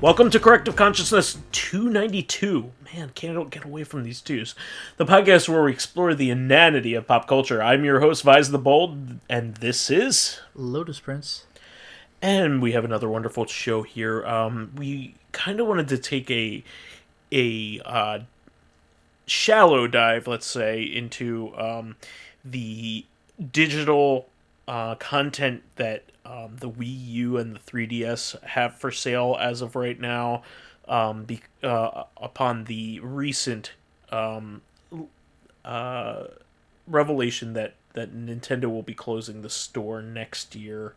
Welcome to Corrective Consciousness 292. Man, can't get away from these twos. The podcast where we explore the inanity of pop culture. I'm your host, vysethebold, and this is... Lotus Prince. And we have another wonderful show here. We kind of wanted to take a shallow dive, let's say, into the digital content that the Wii U and the 3DS have for sale as of right now, upon the recent revelation that Nintendo will be closing the store next year,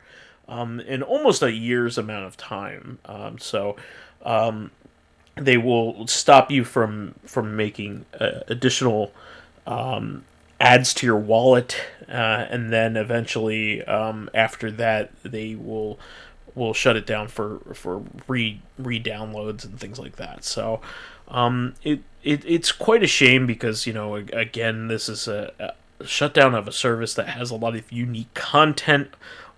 in almost a year's amount of time. They will stop you from making additional adds to your wallet, and then eventually, after that, they will shut it down for re-downloads and things like that. So it's quite a shame because, you know, again, this is a shutdown of a service that has a lot of unique content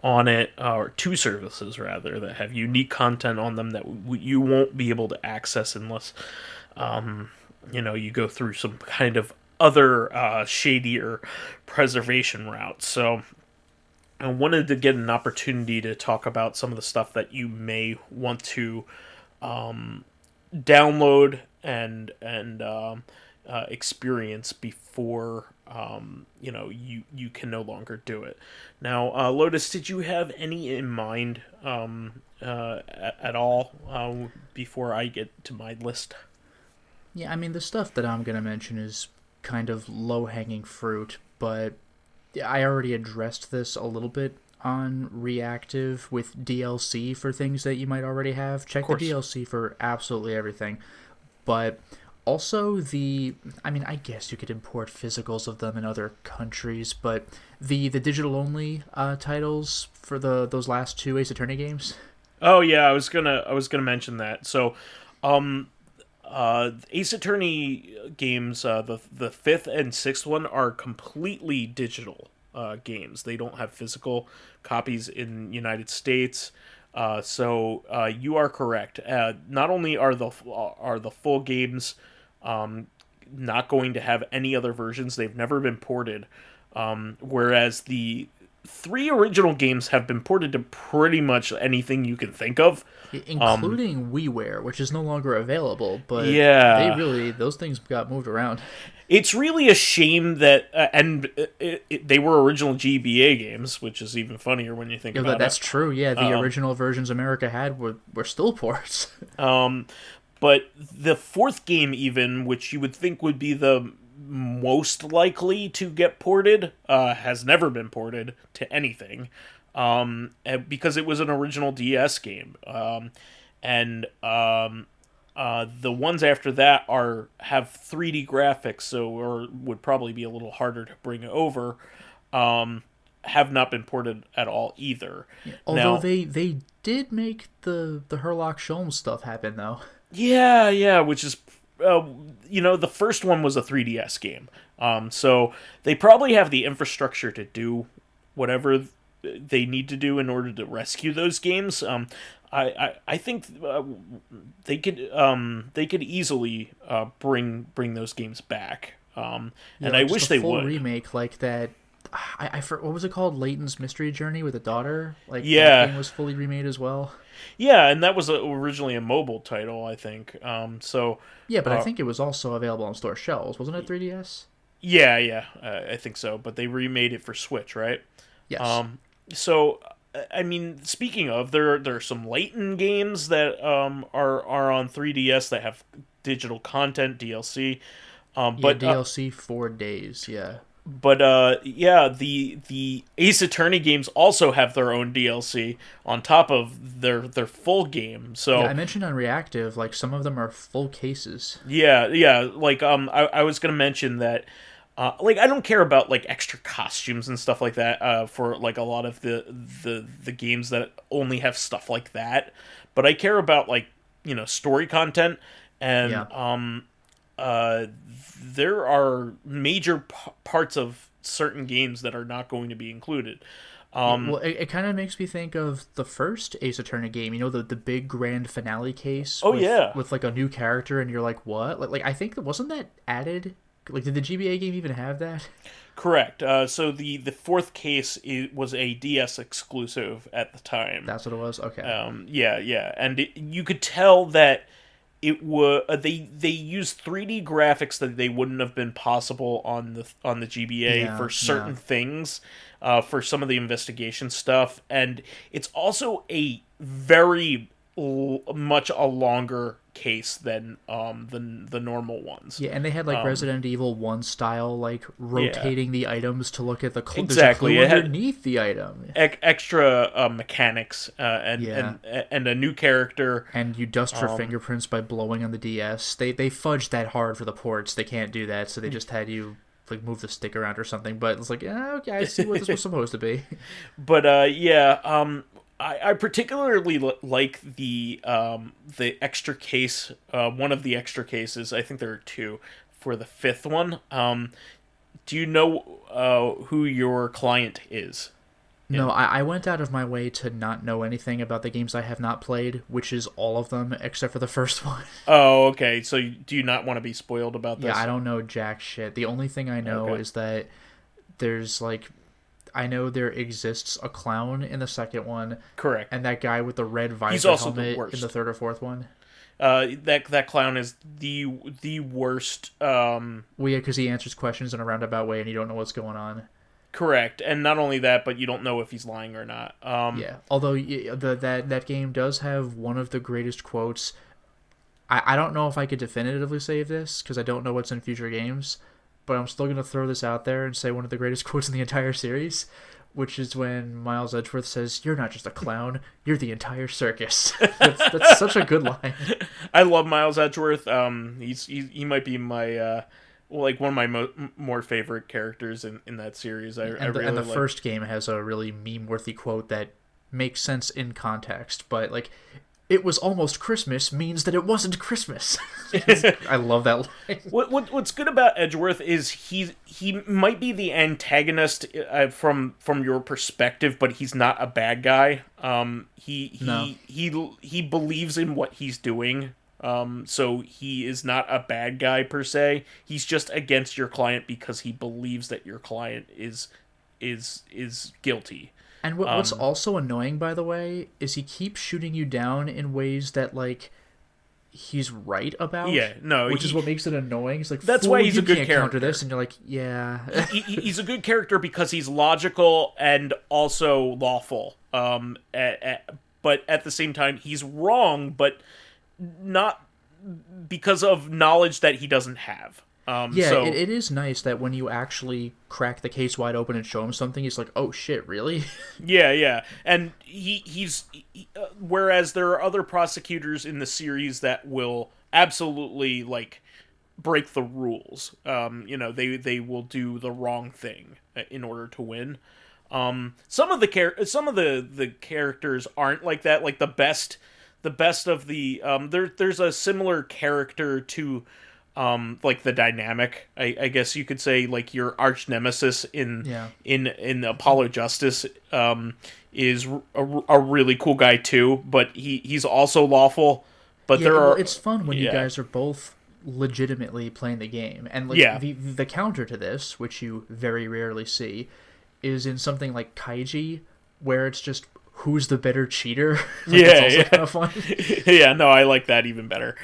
on it, or two services rather, that have unique content on them that you won't be able to access unless you go through some kind of other shadier preservation routes. So I wanted to get an opportunity to talk about some of the stuff that you may want to download and experience before you can no longer do it. Now, Lotus, did you have any in mind at all before I get to my list? Yeah, I mean, the stuff that I'm going to mention is kind of low-hanging fruit, but I already addressed this a little bit on Reactive with DLC for things that you might already have. Check the DLC for absolutely everything. But also I guess you could import physicals of them in other countries, but the digital-only titles for those last two Ace Attorney games. Oh yeah, I was gonna mention that. So, Ace Attorney games, the fifth and sixth one are completely digital games. They don't have physical copies in the United States. So you are correct. Not only are the full games not going to have any other versions, they've never been ported. Whereas the three original games have been ported to pretty much anything you can think of, including WiiWare, which is no longer available. But yeah, those things got moved around. It's really a shame that they were original GBA games, which is even funnier when you think about it. That's true. Yeah, the original versions America had were still ports. But the fourth game, even, which you would think would be the most likely to get ported, has never been ported to anything, because it was an original DS game, and the ones after that have 3D graphics, or would probably be a little harder to bring over. Have not been ported at all either. Yeah, although they did make the Herlock Sholmes stuff happen though. Yeah, which is the first one was a 3DS game. So they probably have the infrastructure to do whatever they need to do in order to rescue those games. I think they could easily bring those games back. And I wish they would. Remake like that. What was it called? Layton's Mystery Journey with a daughter. That game was fully remade as well. Yeah, and that was originally a mobile title, I think. Yeah, but I think it was also available on store shelves, wasn't it? 3DS. Yeah, I think so. But they remade it for Switch, right? Yes. So, I mean, speaking of, there are some Layton games that are on 3DS that have digital content, DLC. But DLC 4 days, yeah. But the Ace Attorney games also have their own DLC on top of their full game. So yeah, I mentioned on Reactive, like some of them are full cases. Yeah. Like I was gonna mention that. I don't care about like extra costumes and stuff like that for like a lot of the games that only have stuff like that, but I care about like story content, and there are major parts of certain games that are not going to be included. Well, it kind of makes me think of the first Ace Attorney game. You know, the big grand finale case. Oh, yeah. With like a new character, and you're like, what? Like I think wasn't that added? Like, did the GBA game even have that? Correct. So the fourth case was a DS exclusive at the time. That's what it was. Okay. Yeah, and you could tell that it was they used 3D graphics that they wouldn't have been possible on the GBA for certain things, for some of the investigation stuff, and it's also a very much a longer case than the normal ones. Yeah, and they had like Resident Evil 1 style, like rotating the items to look at the exactly there's a clue underneath the item. Extra mechanics and a new character. And you dust for fingerprints by blowing on the DS. They fudged that hard for the ports. They can't do that, so they just had you like move the stick around or something. But it's like, yeah, okay, I see what this was supposed to be. But I particularly like the extra case, one of the extra cases. I think there are two for the fifth one. Do you know who your client is? No, I went out of my way to not know anything about the games I have not played, which is all of them except for the first one. Oh, okay. So do you not want to be spoiled about this? Yeah, I don't know jack shit. The only thing I know is that there's like... I know there exists a clown in the second one. Correct. And that guy with the red visor He's also helmet the worst. in the third or fourth one. That clown is the worst. Well, yeah, because he answers questions in a roundabout way and you don't know what's going on. Correct. And not only that, but you don't know if he's lying or not. Yeah. Although that game does have one of the greatest quotes. I don't know if I could definitively say this because I don't know what's in future games. But I'm still going to throw this out there and say one of the greatest quotes in the entire series, which is when Miles Edgeworth says, "You're not just a clown, you're the entire circus." That's such a good line. I love Miles Edgeworth. He might be my one of my more favorite characters in that series. And the first game has a really meme-worthy quote that makes sense in context, but like... It was almost Christmas means that it wasn't Christmas. I love that line. What's good about Edgeworth is he might be the antagonist from your perspective, but he's not a bad guy. He believes in what he's doing. So he is not a bad guy per se. He's just against your client because he believes that your client is guilty. And what's also annoying, by the way, is he keeps shooting you down in ways that, like, he's right about. Yeah, no. Which is what makes it annoying. It's like, that's why he's a good character. Counter this, and you're like, yeah. He's a good character because he's logical and also lawful. But at the same time, he's wrong, but not because of knowledge that he doesn't have. It is nice that when you actually crack the case wide open and show him something, he's like, "Oh shit, really?" Yeah, and he's whereas there are other prosecutors in the series that will absolutely like break the rules. They will do the wrong thing in order to win. Some of the characters aren't like that. Like the best of the there's a similar character to. Like the dynamic, I guess you could say, like your arch nemesis in Apollo Justice, is a really cool guy too, but he's also lawful. But it's fun when you guys are both legitimately playing the game, and like the counter to this, which you very rarely see, is in something like Kaiji, where it's just who's the better cheater. It's also kind of fun. Yeah, no, I like that even better.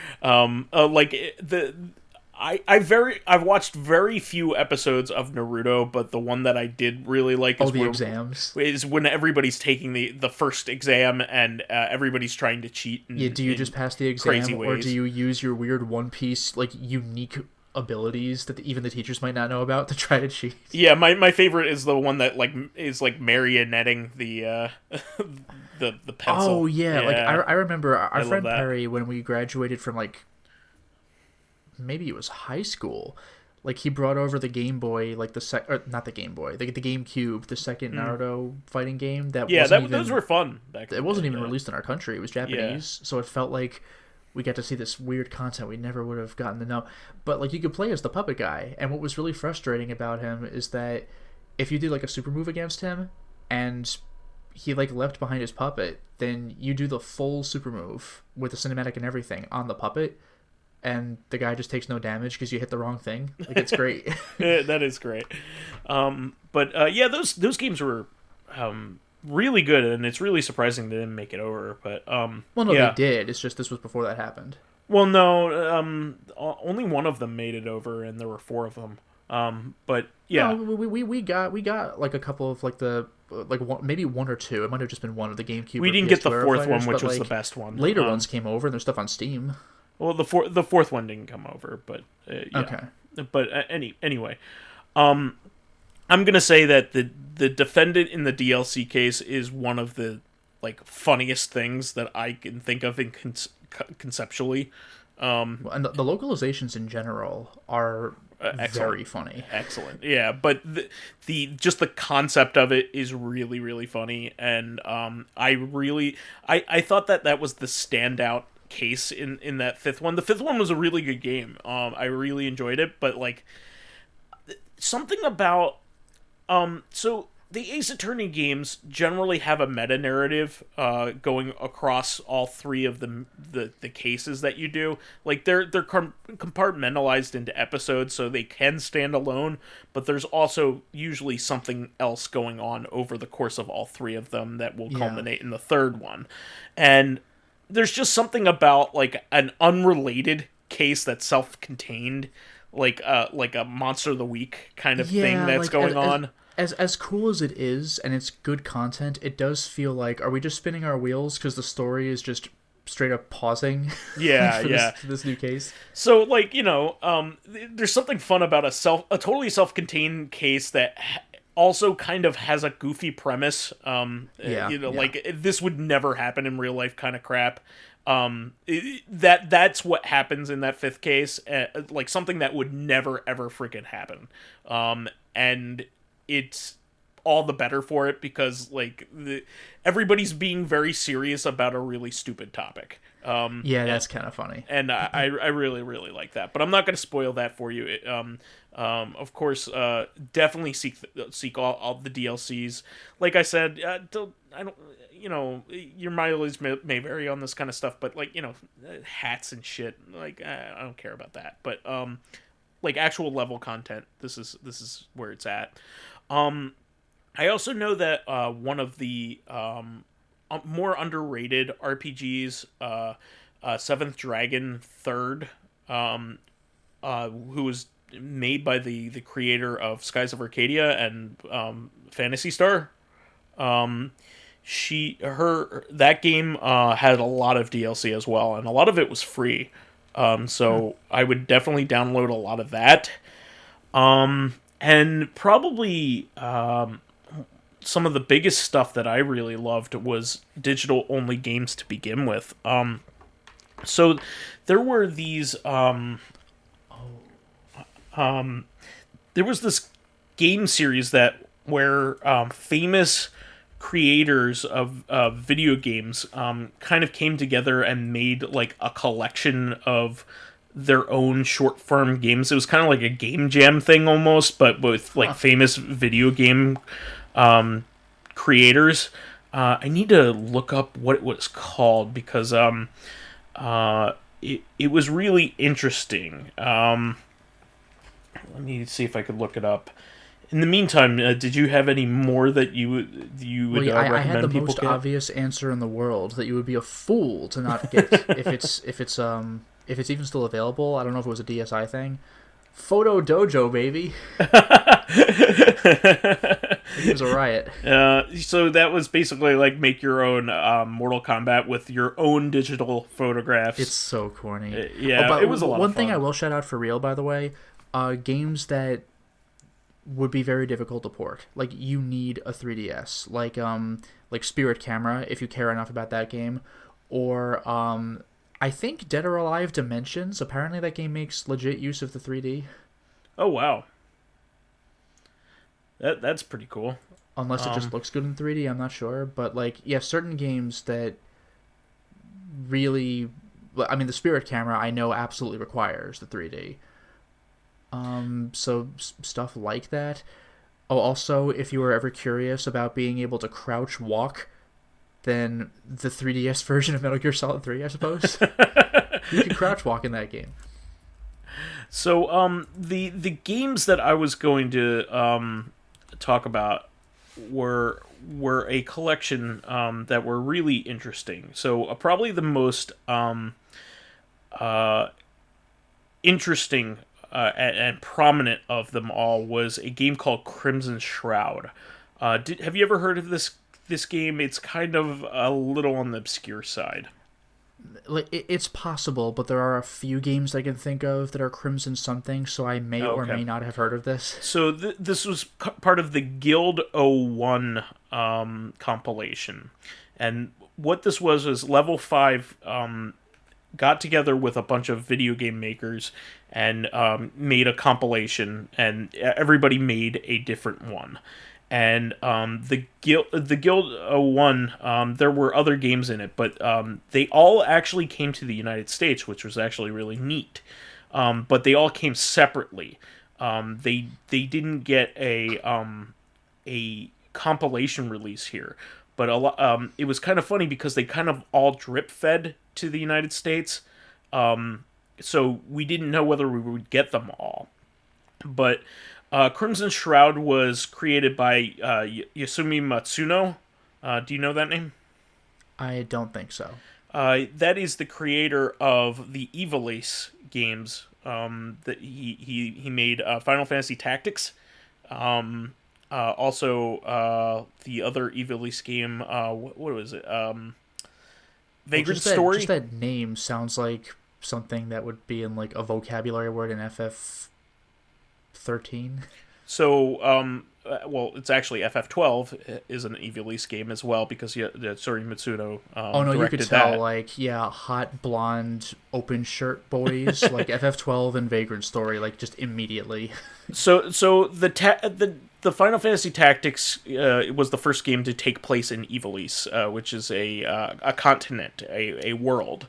I've watched very few episodes of Naruto, but the one that I did really like is when everybody's taking the first exam and everybody's trying to cheat. Do you just pass the exam, or do you use your weird One Piece like unique abilities that even the teachers might not know about to try to cheat? Yeah, my favorite is the one that is like marionetting the pencil. Oh yeah, like I remember our friend Perry, when we graduated from like. Maybe it was high school. Like he brought over the Game Boy, like not the Game Boy, the GameCube, the second Naruto fighting game. Those were fun. It wasn't even released in our country. It was Japanese, so it felt like we got to see this weird content we never would have gotten to know. But like you could play as the puppet guy, and what was really frustrating about him is that if you did like a super move against him, and he like left behind his puppet, then you do the full super move with the cinematic and everything on the puppet, and the guy just takes no damage because you hit the wrong thing. Like, it's great. Yeah, that is great. But yeah, those games were really good, and it's really surprising they didn't make it over. But Well, no, yeah. they did. It's just this was before that happened. Well, no, only one of them made it over, and there were 4 of them. But yeah, No, we got like a couple of like the like one, maybe 1 or 2. It might have just been one of the GameCube. we or didn't get the PS2 4th one, fighters, which but, was the like, best one. Later ones came over, and there's stuff on Steam. Well, the 4th one didn't come over, but yeah. Okay. But anyway, I'm gonna say that the defendant in the DLC case is one of the like funniest things that I can think of in conceptually. And the localizations in general are very funny. Excellent. Yeah, but the just the concept of it is really, really funny, and I thought that was the standout case in that 5th one. The 5th one was a really good game. I really enjoyed it, but like something about so the Ace Attorney games generally have a meta narrative going across all 3 of the cases that you do. Like they're compartmentalized into episodes, so they can stand alone, but there's also usually something else going on over the course of all 3 of them that will culminate in the 3rd one. And there's just something about like an unrelated case that's self-contained, like a Monster of the Week kind of thing that's like, going on. As cool as it is, and it's good content, it does feel like, are we just spinning our wheels because the story is just straight up pausing? Yeah, this new case. So, like, there's something fun about a totally self-contained case that also kind of has a goofy premise. Like this would never happen in real life kind of crap. That's what happens in that 5th case. Like something that would never ever freaking happen. And it's all the better for it because like everybody's being very serious about a really stupid topic. That's kind of funny, and I really, really like that. But I'm not going to spoil that for you. Of course, definitely seek all the DLCs. Like I said, I don't. Your mileage may vary on this kind of stuff, but like hats and shit. Like I don't care about that. But like actual level content, this is where it's at. I also know that one of the more underrated RPGs, Seventh Dragon Third, who was made by the creator of Skies of Arcadia and Phantasy Star. That game had a lot of DLC as well, and a lot of it was free. So I would definitely download a lot of that. And probably some of the biggest stuff that I really loved was digital-only games to begin with. So there were these... there was this game series where famous creators of video games kind of came together and made like a collection of their own short form games. It was kind of like a game jam thing almost, but with like famous video game creators. I need to look up what it was called because it was really interesting. Let me see if I could look it up. In the meantime, did you have any more that you would recommend I had the people most get? obvious answer in the world that you would be a fool to not get if it's even still available. I don't know if it was a DSi thing. Photo Dojo, baby. It was a riot. So that was basically like make your own Mortal Kombat with your own digital photographs. It's so corny. It was a lot of fun. One thing I will shout out for real, by the way, games that would be very difficult to port. Like, you need a 3DS. Like Spirit Camera, if you care enough about that game. Or, I think Dead or Alive Dimensions. Apparently that game makes legit use of the 3D. Oh, wow. That's pretty cool. Unless it just looks good in 3D, I'm not sure. But, like, yeah, certain games that really... I mean, the Spirit Camera, I know, absolutely requires the 3D. So stuff like that. Oh, also, if you were ever curious about being able to crouch walk, then the 3DS version of Metal Gear Solid 3, I suppose. You can crouch walk in that game. So, the games that I was going to talk about were a collection that were really interesting. So, probably the most uh, interesting and prominent of them all was a game called Crimson Shroud. Have you ever heard of this game? It's kind of a little on the obscure side. Like, it's possible, but there are a few games I can think of that are Crimson something, so I may Oh, or okay. may not have heard of this. So this was part of the Guild 01 compilation, and what this was Level 5 got together with a bunch of video game makers and made a compilation, and everybody made a different one. And the Guild 01, there were other games in it, but they all actually came to the United States, which was actually really neat. But they all came separately. They didn't get a compilation release here, but it was kind of funny because they kind of all drip fed to the United States. So we didn't know whether we would get them all. But Crimson Shroud was created by Yasumi Matsuno. Do you know that name? I don't think so. That is the creator of the Evil Ace games. That he made Final Fantasy Tactics. Also, the other Evil Ace game. What was it? Vagrant Story. Just that name sounds like something that would be in like a vocabulary word in FF13. So, well, it's actually FF12 is an Evil Ace game as well because Sori Mitsuno Oh no, you could directed tell, that. like, yeah, hot blonde open shirt boys like FF12 and Vagrant Story, like, just immediately. So the Final Fantasy Tactics was the first game to take place in Evil Ace, which is a continent, a world.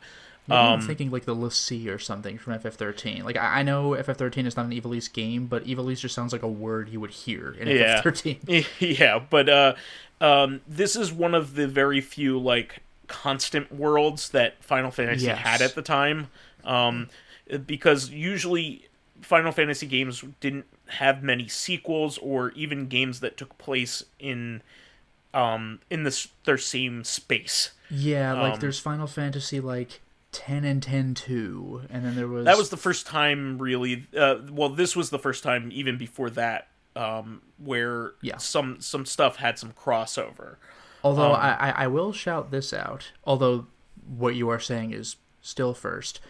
Maybe I'm thinking like the l'Cie or something from FF13. Like, I know FF13 is not an Evil East game, but Evil East just sounds like a word you would hear in FF13. Yeah, but this is one of the very few like constant worlds that Final Fantasy had at the time, because usually Final Fantasy games didn't have many sequels or even games that took place in their same space. Yeah, like there's Final Fantasy like 10 and 10-2, and then there was... That was the first time, really... well, this was the first time, even before that, where some stuff had some crossover. Although, I will shout this out, although what you are saying is still first,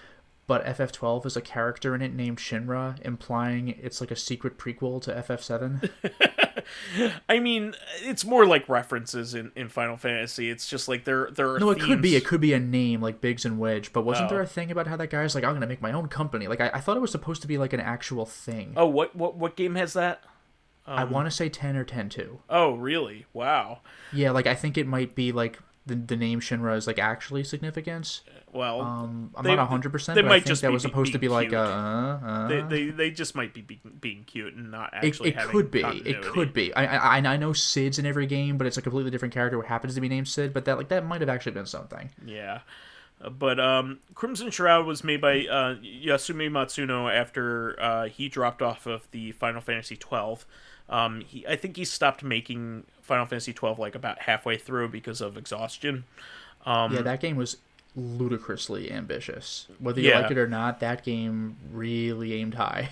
but FF12 is a character in it named Shinra, implying it's like a secret prequel to FF7. I mean, it's more like references in Final Fantasy. It's just like there are No, themes. it could be a name like Biggs and Wedge, but wasn't there a thing about how that guy's like, I'm gonna make my own company? Like, I thought it was supposed to be like an actual thing. Oh, what game has that? I want to say 10 or 10-2. Oh, really? Wow. Yeah, like, I think it might be like the name Shinra is like actually significant. Well, I'm not 100%, but they might I think just that be was supposed to be like They just might be being cute and not actually it having could be. continuity. It could be. I know Sid's in every game, but it's a completely different character who happens to be named Sid. But that might have actually been something. Yeah. But Crimson Shroud was made by Yasumi Matsuno after he dropped off of the Final Fantasy 12. I think he stopped making Final Fantasy 12 like about halfway through because of exhaustion. Yeah, that game was ludicrously ambitious. Whether you like it or not, that game really aimed high.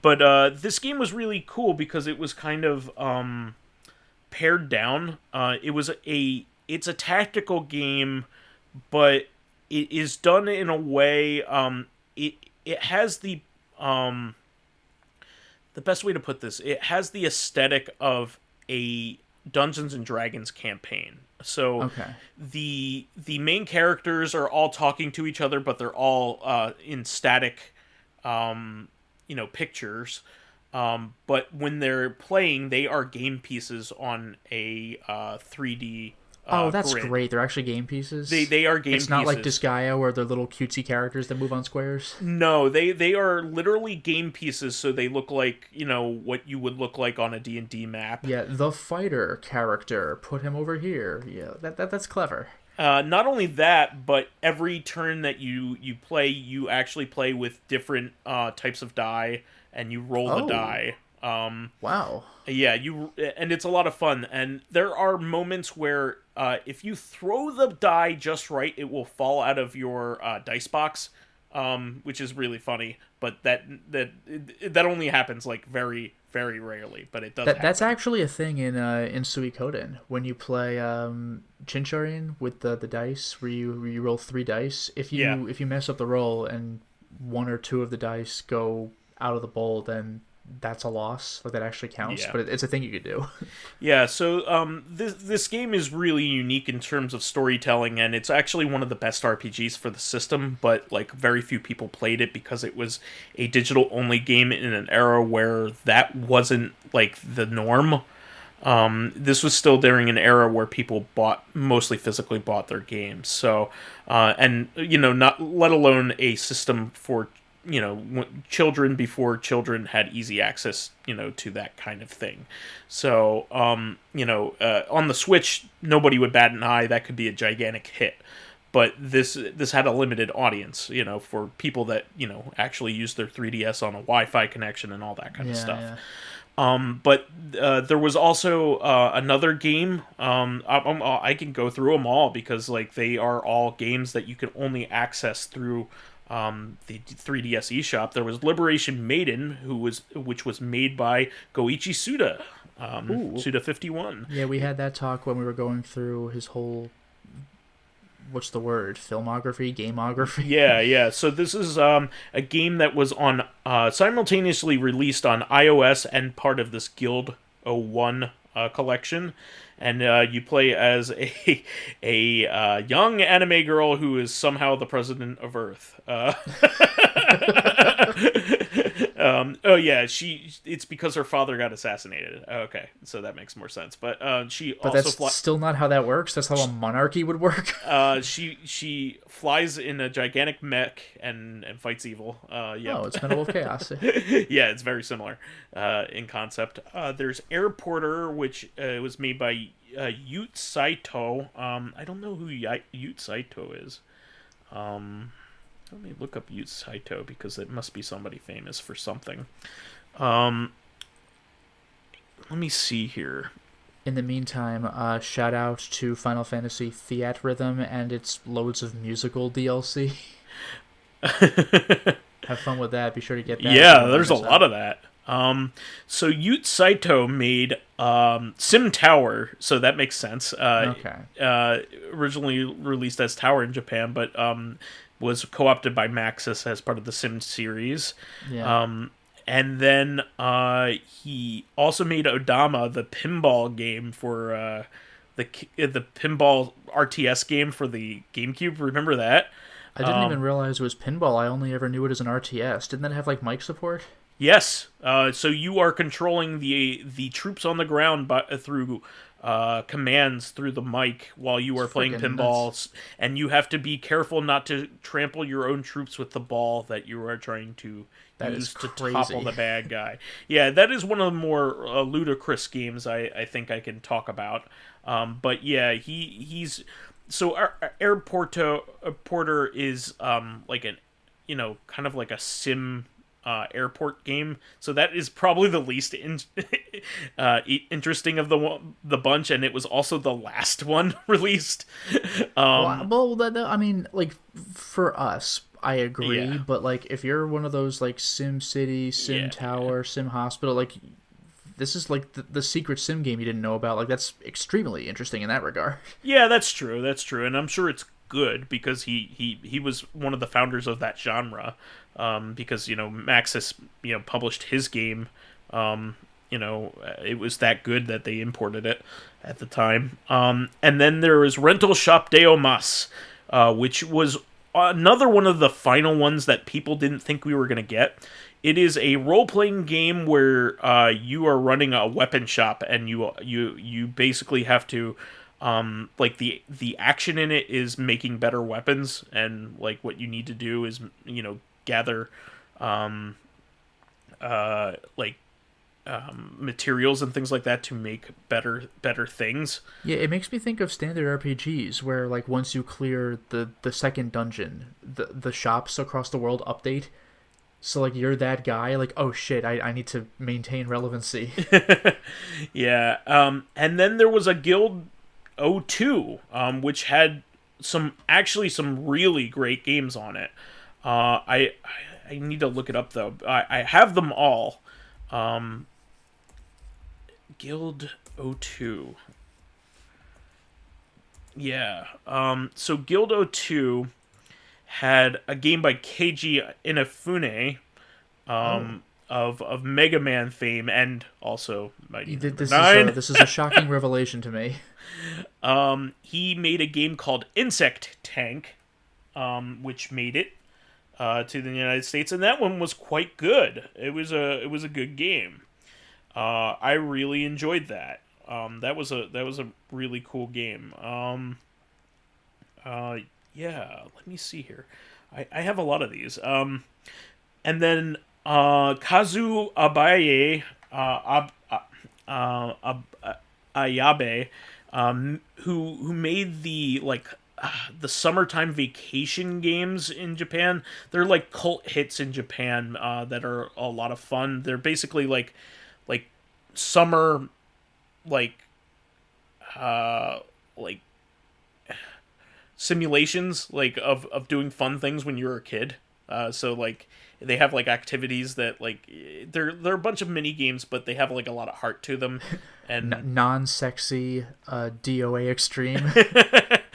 But this game was really cool because it was kind of pared down. It's a tactical game, but it is done in a way. It has the best way to put this. It has the aesthetic of a Dungeons and Dragons campaign. So the main characters are all talking to each other, but they're all in static, pictures. But when they're playing, they are game pieces on a 3D Oh, that's grid. great. They're actually game pieces. They are game pieces. It's not like Disgaea where they're little cutesy characters that move on squares. No, they are literally game pieces, so they look like, what you would look like on a D&D map. Yeah, the fighter character, put him over here. Yeah, that's clever. Not only that, but every turn that you play, you actually play with different types of die, and you roll the die. Wow. Yeah, and it's a lot of fun. And there are moments where if you throw the die just right, it will fall out of your dice box, which is really funny. But that only happens like very, very rarely. But it does. That's actually a thing in Suikoden when you play Chincharin with the dice, where you roll 3 dice. If you mess up the roll and 1 or 2 of the dice go out of the bowl, then that's a loss. Like, that actually counts. Yeah. But it's a thing you could do. Yeah, so this game is really unique in terms of storytelling, and it's actually one of the best RPGs for the system, but like very few people played it because it was a digital only game in an era where that wasn't like the norm. This was still during an era where people mostly physically bought their games. So and not let alone a system for children before children had easy access, to that kind of thing. So, on the Switch, nobody would bat an eye. That could be a gigantic hit. But this had a limited audience, for people that, actually use their 3DS on a Wi-Fi connection and all that kind of stuff. Yeah. But there was also another game. I can go through them all because like they are all games that you can only access through the 3DS eShop. There was Liberation Maiden, which was made by Goichi Suda, Suda 51. Yeah, we had that talk when we were going through his whole, what's the word, filmography, gameography. Yeah. So this is a game that was on simultaneously released on iOS and part of this Guild 01 collection. And you play as a young anime girl who is somehow the president of Earth. It's because her father got assassinated. Okay, so that makes more sense. But that's still not how that works. That's how a monarchy would work. She flies in a gigantic mech and fights evil. Yeah. Oh, it's Metal of Chaos. Yeah, it's very similar in concept. There's Airporter, which was made by Yute Saito. I don't know who Yute Saito is. Let me look up Yute Saito because it must be somebody famous for something. Let me see here. In the meantime, shout out to Final Fantasy Theatrhythm and its loads of musical DLC. Have fun with that. Be sure to get that. Yeah, there's a lot of that. So Yute Saito made Sim Tower, so that makes sense. Okay. Originally released as Tower in Japan, but was co-opted by Maxis as part of the Sim series. Yeah. And then he also made Odama, the pinball game for the pinball RTS game for the GameCube. Remember that? I didn't even realize it was pinball. I only ever knew it as an RTS. Didn't that have like mic support? Yes. So you are controlling the troops on the ground through commands through the mic while you are playing pinballs, and you have to be careful not to trample your own troops with the ball that you are trying to use to topple the bad guy. Yeah, that is one of the more ludicrous games I think I can talk about. But yeah, he's so Porter is like an kind of like a sim airport game, so that is probably the least interesting of the bunch, and it was also the last one released. I mean, like, for us, I agree, but like if you're one of those like Sim City, Sim Tower, Sim Hospital, like this is like the secret sim game you didn't know about. Like, that's extremely interesting in that regard. Yeah, that's true, and I'm sure it's good because he was one of the founders of that genre. Because Maxis published his game. It was that good that they imported it at the time. And then there was Rental Shop Deomas, which was another one of the final ones that people didn't think we were going to get. It is a role-playing game where you are running a weapon shop, and you basically have to like the action in it is making better weapons, and like what you need to do is gather like materials and things like that to make better things. Yeah, it makes me think of standard RPGs where like once you clear the second dungeon, the shops across the world update. So like you're that guy, like, oh shit, I need to maintain relevancy. Yeah. And then there was a Guild O2, which had some really great games on it. I need to look it up though. I have them all. Guild O2. Yeah. So Guild O2 had a game by Keiji Inafune, of Mega Man fame, and also Mighty Number 9. This is a shocking revelation to me. He made a game called Insect Tank, which made it to the United States, and that one was quite good. It was a good game. I really enjoyed that. That was a really cool game. Yeah, let me see here. I have a lot of these. And then Kazu Abaye, Ayabe, who made the summertime vacation games in Japan. They're like cult hits in Japan that are a lot of fun. They're basically like summer like simulations like of doing fun things when you're a kid. So like they have like activities that like they're a bunch of mini games, but they have like a lot of heart to them, and non-sexy DOA extreme.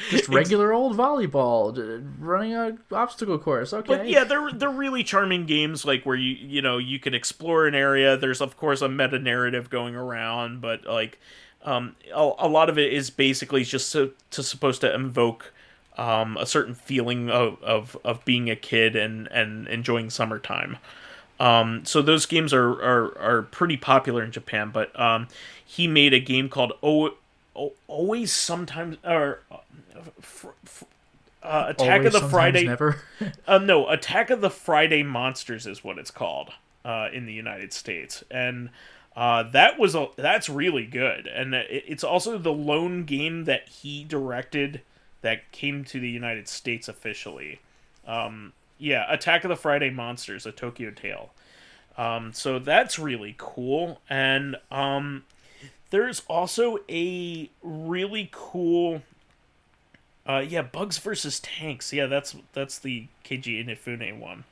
Just regular old volleyball, running an obstacle course. Okay, but yeah, they're really charming games, like where you can explore an area. There's of course a meta narrative going around, but like a lot of it is basically just supposed to invoke a certain feeling of being a kid and enjoying summertime. So those games are pretty popular in Japan, but he made a game called Always Sometimes, or Attack Always, of the Friday. Never. No, Attack of the Friday Monsters is what it's called in the United States, and that's really good, and it's also the lone game that he directed that came to the United States officially. Yeah, Attack of the Friday Monsters, A Tokyo Tale. So that's really cool, and there's also a really cool Bugs versus Tanks. Yeah, that's the Keiji Inafune one.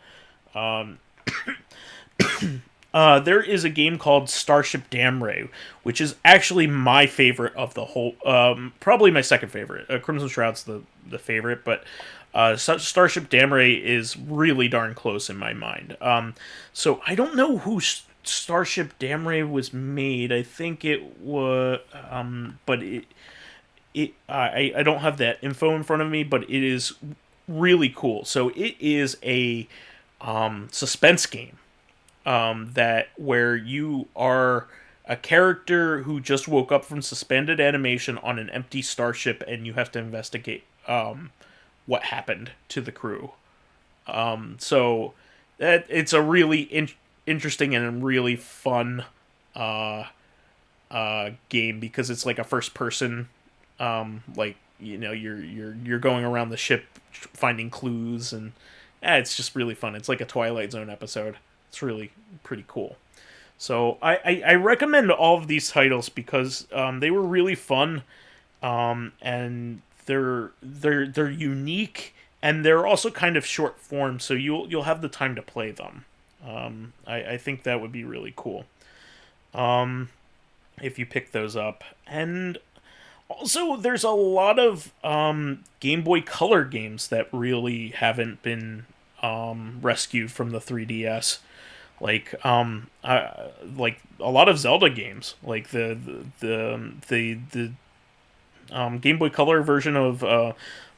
There is a game called Starship Damray, which is actually my favorite of the whole. Probably my second favorite. Crimson Shroud's the favorite, but Starship Damray is really darn close in my mind. So I don't know who Starship Damray was made. I think it was, but I don't have that info in front of me, but it is really cool. So it is a suspense game. That where you are a character who just woke up from suspended animation on an empty starship, and you have to investigate what happened to the crew. So that it's a really interesting and really fun game, because it's like a first person, you're going around the ship finding clues, and it's just really fun. It's like a Twilight Zone episode. It's really pretty cool. So I recommend all of these titles because they were really fun, and they're unique, and they're also kind of short form, so you'll have the time to play them. I think that would be really cool if you pick those up. And also there's a lot of Game Boy Color games that really haven't been rescued from the 3DS. Like a lot of Zelda games, like the Game Boy Color version of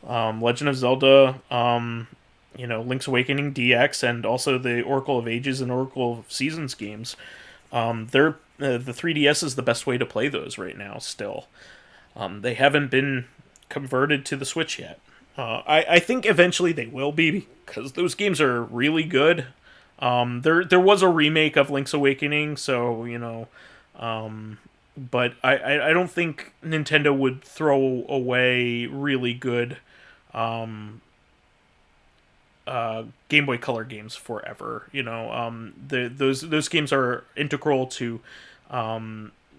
Legend of Zelda, Link's Awakening DX, and also the Oracle of Ages and Oracle of Seasons games. The 3DS is the best way to play those right now. Still, They haven't been converted to the Switch yet. I think eventually they will be, because those games are really good. There was a remake of Link's Awakening, so but I don't think Nintendo would throw away really good Game Boy Color games forever. Those games are integral to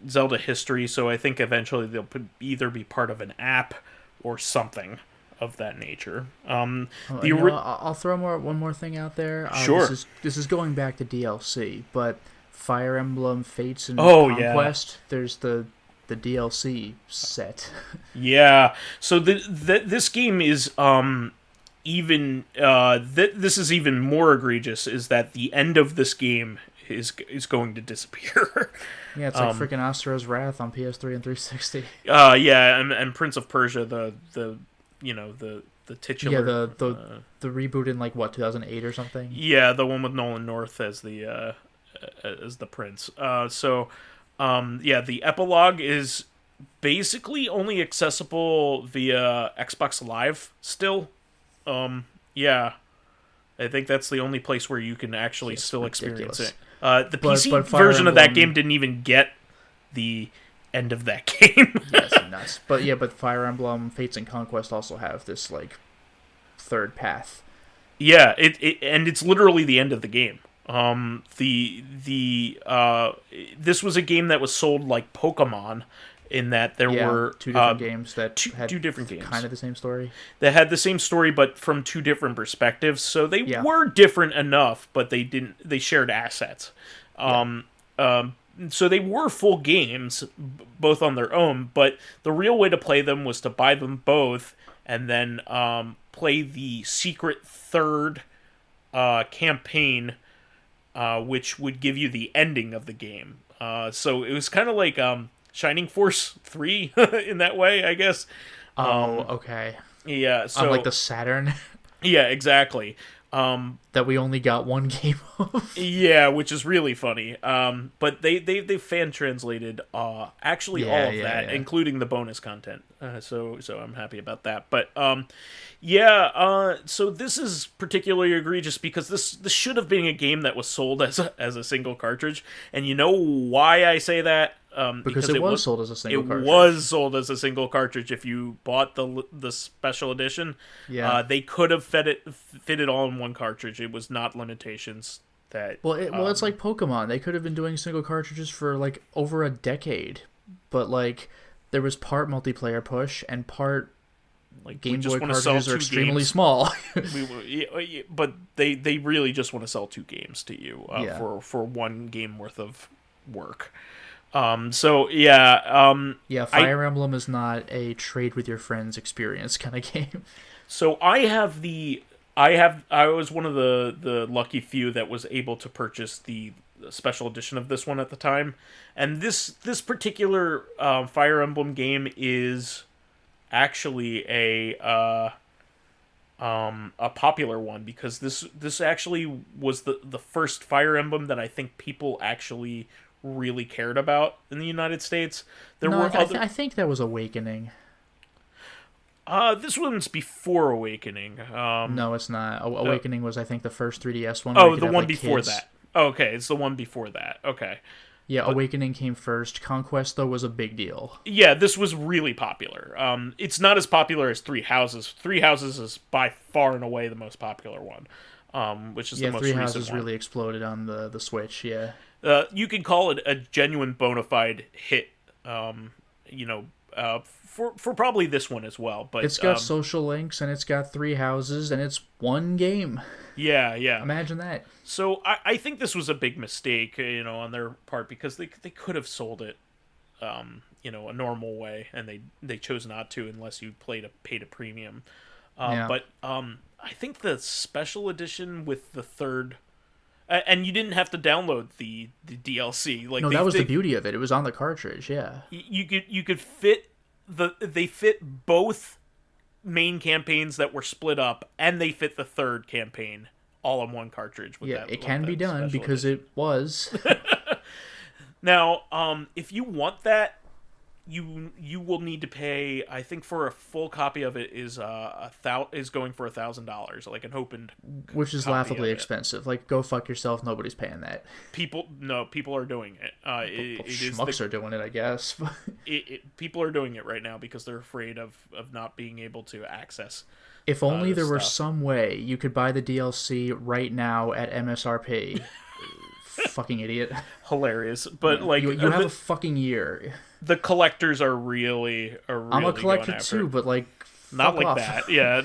Zelda history, so I think eventually they'll either be part of an app or something of that nature. I'll throw one more thing out there. Sure. This is going back to DLC, but Fire Emblem Fates and Yeah. Conquest. There's the DLC set. Yeah. So this game is even this is even more egregious. Is that the end of this game is going to disappear? Yeah, it's like freaking Asura's Wrath on PS3 and 360. Yeah, and Prince of Persia, the titular, the reboot in like what, 2008 or something. Yeah, the one with Nolan North as the prince. The epilogue is basically only accessible via Xbox Live still. Yeah, I think that's the only place where you can actually still experience it. The PC version of that game didn't even get the end of that game. Yes, nuts. But Fire Emblem Fates and Conquest also have this like third path. Yeah, and it's literally the end of the game. This was a game that was sold like Pokemon, in that there were two different games that had two different games, kind of the same story. They had the same story, but from two different perspectives. So they were different enough, but they shared assets. So they were full games, both on their own. But the real way to play them was to buy them both, and then play the secret third campaign, which would give you the ending of the game. So it was kind of like Shining Force 3 in that way, I guess. Okay. Yeah, so on like the Saturn. Yeah, exactly. That we only got one game of. Yeah, which is really funny. But they fan translated actually all of that, including the bonus content. So I'm happy about that. But so this is particularly egregious because this should have been a game that was sold as a single cartridge. And you know why I say that? Because it was sold as a single cartridge. It was sold as a single cartridge if you bought the special edition. Yeah. They could have fit it all in one cartridge. It was not limitations that... Well, it's like Pokemon. They could have been doing single cartridges for like over a decade. But like there was part multiplayer push and part like Game Boy cartridges are extremely small. But they really just want to sell 2 games to you for one game worth of work. Fire Emblem is not a trade with your friends experience kind of game. So I was one of the lucky few that was able to purchase the special edition of this one at the time, and this particular Fire Emblem game is actually a popular one, because this actually was the first Fire Emblem that I think people actually really cared about in the United States. I think that was Awakening. This one's before Awakening. No, it's not. Awakening was, I think, the first 3DS one. Oh, the one before that. Oh, okay, it's the one before that. Okay. Yeah, Awakening came first. Conquest, though, was a big deal. Yeah, this was really popular. It's not as popular as Three Houses. Three Houses is by far and away the most popular one, which is the most recent one. Three Houses really exploded on the Switch, yeah. You could call it a genuine bona fide hit, for probably this one as well. But it's got social links, and it's got 3 houses, and it's one game. Yeah. Imagine that. So I think this was a big mistake, on their part, because they could have sold it, a normal way, and they chose not to unless you paid a premium. But I think the special edition with the third. And you didn't have to download the DLC. That was the beauty of it. It was on the cartridge. Yeah. You could fit they fit both main campaigns that were split up, and they fit the third campaign all on one cartridge. It can be done because it was. Now, if you want that, you will need to pay. I think for a full copy of it is going for $1,000, like an opened which is copy laughably of it. expensive. Like, go fuck yourself. Nobody's paying that. People are doing it. Schmucks are doing it, I guess. People are doing it right now because they're afraid of not being able to access. If only there were stuff. some way you could buy the DLC right now at MSRP. Fucking idiot. Hilarious, but like you have a fucking year. The collectors are really I'm a collector too, but like not like off. that. Yeah,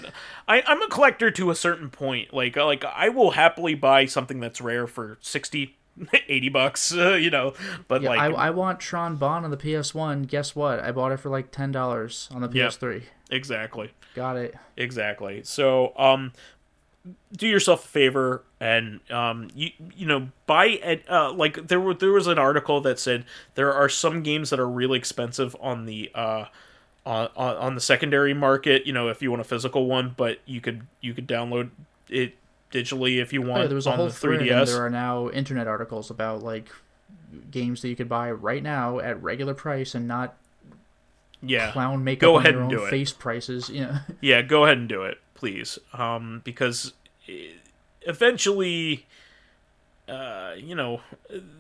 I'm a collector to a certain point. Like I will happily buy something that's rare for $60-$80, you know. But yeah, like I want Tron Bonne on the PS1. Guess what? I bought it for like $10 on the PS3. Exactly. Got it. Exactly. So do yourself a favor and you know buy like there was an article that said there are some games that are really expensive on the on the secondary market, you know, if you want a physical one, but you could download it digitally if you want. Yeah, there was a on whole the thread, 3DS. and there are now internet articles about like games that you could buy right now at regular price and not clown makeup go on ahead your and own do it. face prices. Yeah. Yeah, go ahead and do it, please. Because eventually, you know,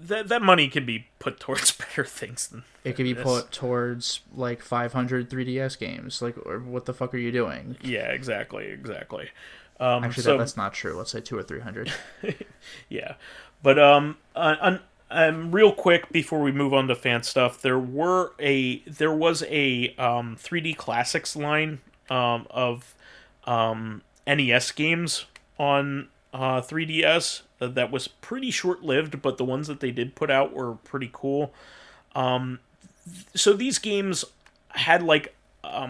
that money can be put towards better things than it could be this. put towards like 500 3DS games. Like, or what the fuck are you doing? Yeah, exactly. Actually, So that's not true. Let's say 200 or 300. yeah, but real quick before we move on to fan stuff, there was a 3D Classics line of NES games on 3DS that was pretty short-lived, but the ones that they did put out were pretty cool. So these games had like a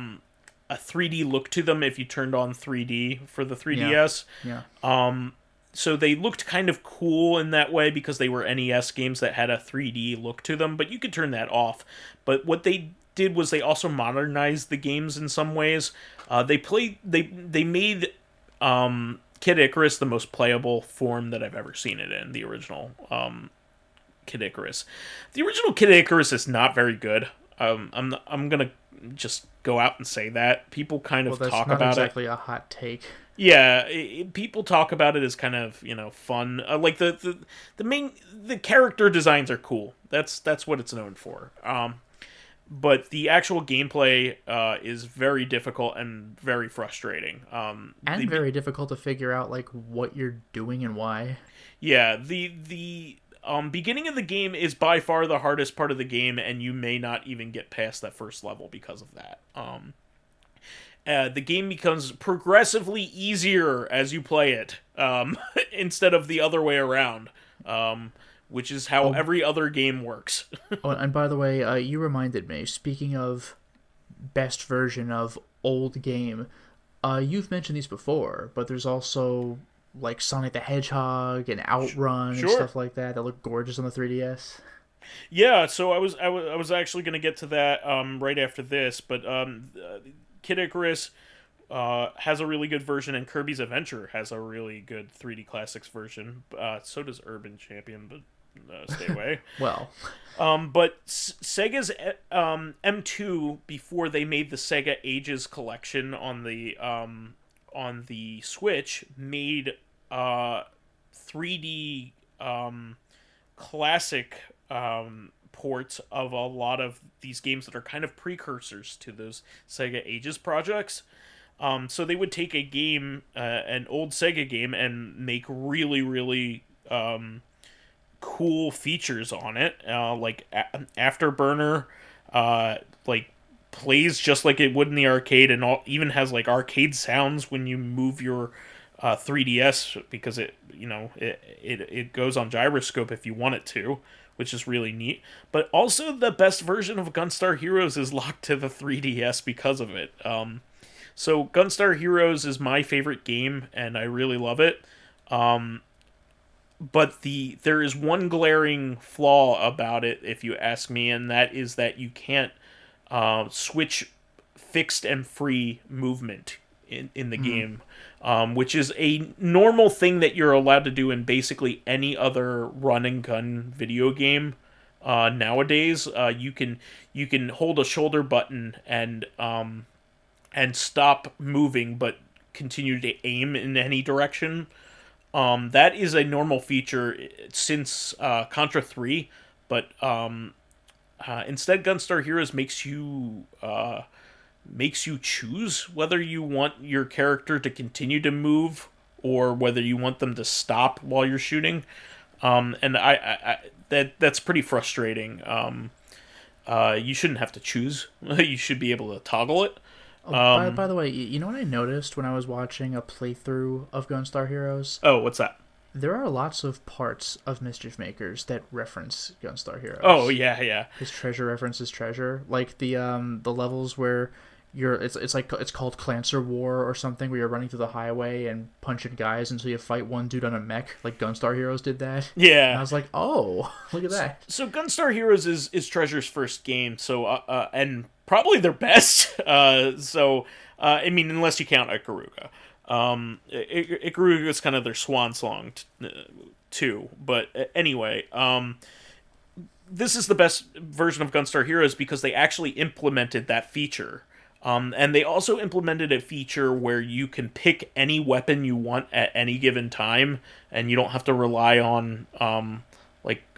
3D look to them if you turned on 3D for the 3DS. Yeah. So they looked kind of cool in that way because they were NES games that had a 3D look to them, but you could turn that off. But what they did was they also modernized the games in some ways. They made Kid Icarus the most playable form that I've ever seen it in, the original Kid Icarus. The original Kid Icarus is not very good. I'm gonna just go out and say that. People kind of talk about it. That's not exactly a hot take. Yeah, people talk about it as kind of, you know, fun. Like the character designs are cool. That's what it's known for. But the actual gameplay is very difficult and very frustrating. And very difficult to figure out like what you're doing and why. Yeah, the beginning of the game is by far the hardest part of the game, and you may not even get past that first level because of that. The game becomes progressively easier as you play it, instead of the other way around, which is how every other game works. Oh, and by the way, you reminded me, speaking of best version of old game, you've mentioned these before, but there's also like Sonic the Hedgehog and Outrun and stuff like that look gorgeous on the 3DS. Yeah, so I was actually going to get to that right after this, but Kid Icarus has a really good version, and Kirby's Adventure has a really good 3D Classics version. So does Urban Champion, but stay away. Well, but Sega's M2, before they made the Sega Ages collection on the Switch, made 3D classic ports of a lot of these games that are kind of precursors to those Sega Ages projects. So they would take a game, an old Sega game, and make really, really cool features on it. Like Afterburner, like plays just like it would in the arcade, and even has like arcade sounds when you move your 3DS, because it goes on gyroscope if you want it to, which is really neat. But also the best version of Gunstar Heroes is locked to the 3DS because of it. So Gunstar Heroes is my favorite game, and I really love it. But there is one glaring flaw about it, if you ask me, and that is that you can't switch fixed and free movement in the game, which is a normal thing that you're allowed to do in basically any other run and gun video game. nowadays. You can hold a shoulder button and stop moving, but continue to aim in any direction. That is a normal feature since Contra 3, but instead Gunstar Heroes makes you choose whether you want your character to continue to move or whether you want them to stop while you're shooting. And that's pretty frustrating. You shouldn't have to choose. You should be able to toggle it. By the way, you know what I noticed when I was watching a playthrough of Gunstar Heroes? Oh, what's that? There are lots of parts of Mischief Makers that reference Gunstar Heroes. Oh, yeah. His treasure references treasure, like the levels where it's called Clancer War or something, where you're running through the highway and punching guys until you fight one dude on a mech, like Gunstar Heroes did that. Yeah. And I was like, oh, look at that. So Gunstar Heroes is Treasure's first game, so and probably their best. I mean, unless you count Ikaruga. Ikaruga is kind of their swan song too. But anyway, this is the best version of Gunstar Heroes because they actually implemented that feature. And they also implemented a feature where you can pick any weapon you want at any given time, and you don't have to rely on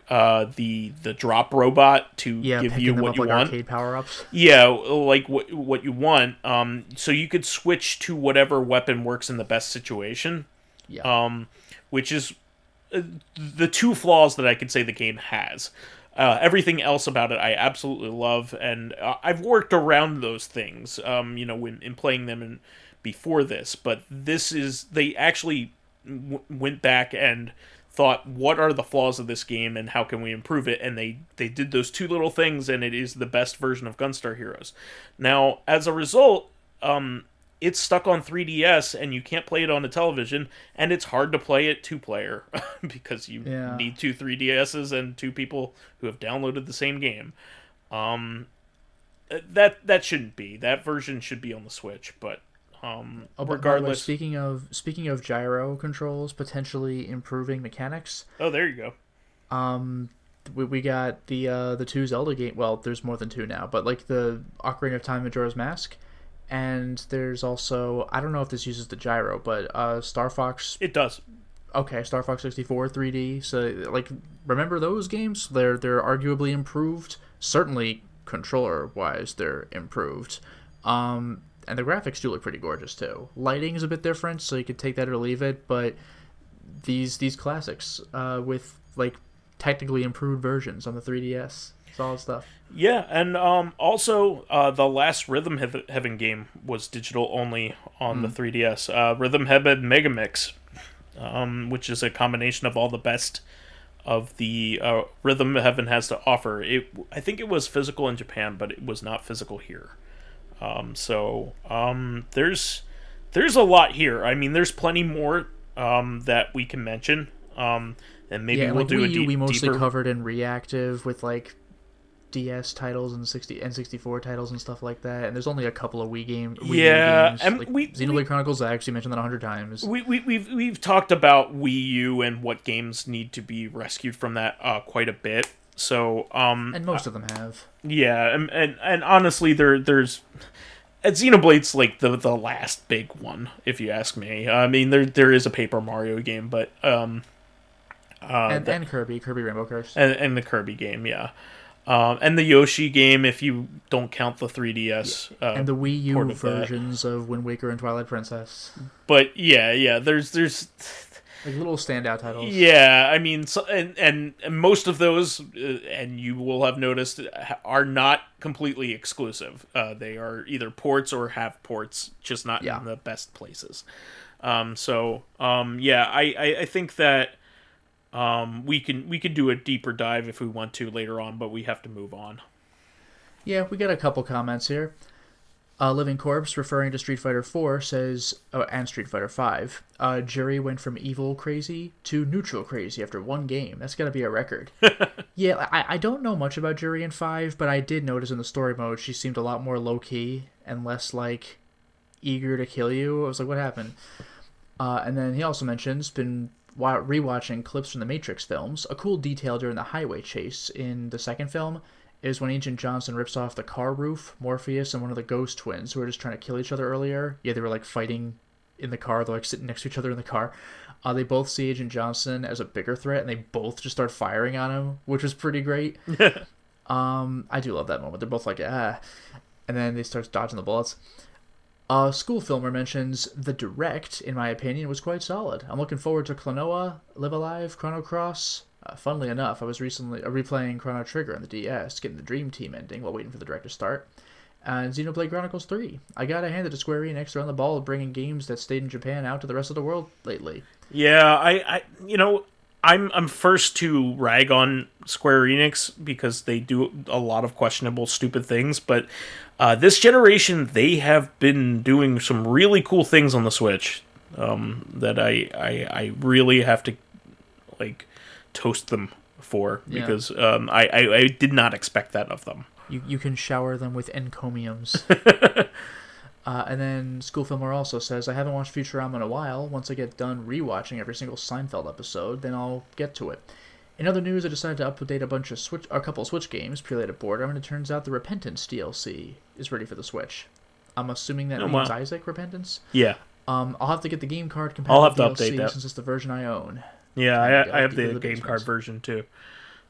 the drop robot to give you what you want. Arcade power-ups. Yeah, like what you want. So you could switch to whatever weapon works in the best situation. Yeah. Which is the two flaws that I could say the game has. Everything else about it I absolutely love, and I've worked around those things, in playing them before this. But they actually went back and thought, what are the flaws of this game and how can we improve it? And they did those two little things, and it is the best version of Gunstar Heroes. Now, as a result, it's stuck on 3DS, and you can't play it on a television, and it's hard to play it two-player, because you need two 3DSs and two people who have downloaded the same game. That shouldn't be. That version should be on the Switch, but regardless... Speaking of gyro controls potentially improving mechanics... Oh, there you go. We got the two Zelda game... Well, there's more than two now, but like the Ocarina of Time Majora's Mask... And there's also, I don't know if this uses the gyro, but Star Fox... It does. Okay, Star Fox 64 3D. So, like, remember those games? They're arguably improved. Certainly, controller-wise, they're improved. And the graphics do look pretty gorgeous, too. Lighting is a bit different, so you could take that or leave it, but these classics with, like, technically improved versions on the 3DS. Solid stuff. Yeah, and also the last Rhythm Heaven game was digital only on the 3DS. Rhythm Heaven Megamix, which is a combination of all the best of the Rhythm Heaven has to offer. I think it was physical in Japan, but it was not physical here. There's a lot here. I mean, there's plenty more that we can mention. And maybe we'll do a deeper... We mostly covered in reactive with like DS titles and N64 titles and stuff like that, and there's only a couple of Wii games. And like Xenoblade Chronicles X, you mentioned that 100 times. We've talked about Wii U and what games need to be rescued from that quite a bit. So and most of them have. Yeah, and honestly, there's Xenoblade's like the last big one, if you ask me. I mean, there is a Paper Mario game, but and Kirby Rainbow Curse and the Kirby game, yeah. And the Yoshi game, if you don't count the 3DS. And the Wii U versions of Wind Waker and Twilight Princess. But yeah, there's like little standout titles. Yeah, I mean, and most of those, and you will have noticed, are not completely exclusive. They are either ports or have ports, just not in the best places. I think that we could do a deeper dive if we want to later on, but we have to move on. Yeah, we got a couple comments here. Living Corpse, referring to Street Fighter 4, says, and Street Fighter 5, Jerry went from evil crazy to neutral crazy after one game. That's gotta be a record. Yeah, I don't know much about Jerry in 5, but I did notice in the story mode she seemed a lot more low-key and less, like, eager to kill you. I was like, what happened? And then he also mentions, been while rewatching clips from the Matrix films, a cool detail during the highway chase in the second film is when Agent Johnson rips off the car roof. Morpheus and one of the ghost twins who were just trying to kill each other earlier. Yeah, they were like fighting in the car. They're like sitting next to each other in the car. They both see Agent Johnson as a bigger threat, and they both just start firing on him, which was pretty great. I do love that moment. They're both like, ah. And then they start dodging the bullets. School Filmer mentions the direct, in my opinion, was quite solid. I'm looking forward to Klonoa, Live Alive, Chrono Cross. Funnily enough, I was recently replaying Chrono Trigger on the DS, getting the Dream Team ending while waiting for the direct to start. And Xenoblade Chronicles 3. I gotta hand it to Square Enix. They're on the ball of bringing games that stayed in Japan out to the rest of the world lately. Yeah, I'm first to rag on Square Enix because they do a lot of questionable, stupid things, but this generation, they have been doing some really cool things on the Switch that I really have to, toast them for, because I did not expect that of them. You can shower them with encomiums. And then School Filmer also says, I haven't watched Futurama in a while. Once I get done rewatching every single Seinfeld episode, then I'll get to it. In other news, I decided to update a couple of Switch games purely out of boredom, and it turns out the Repentance DLC is ready for the Switch. I'm assuming that means Isaac Repentance? Yeah. I'll have to get the game card compatible I'll have to DLC update that, since it's the version I own. Yeah, I have the game card version too.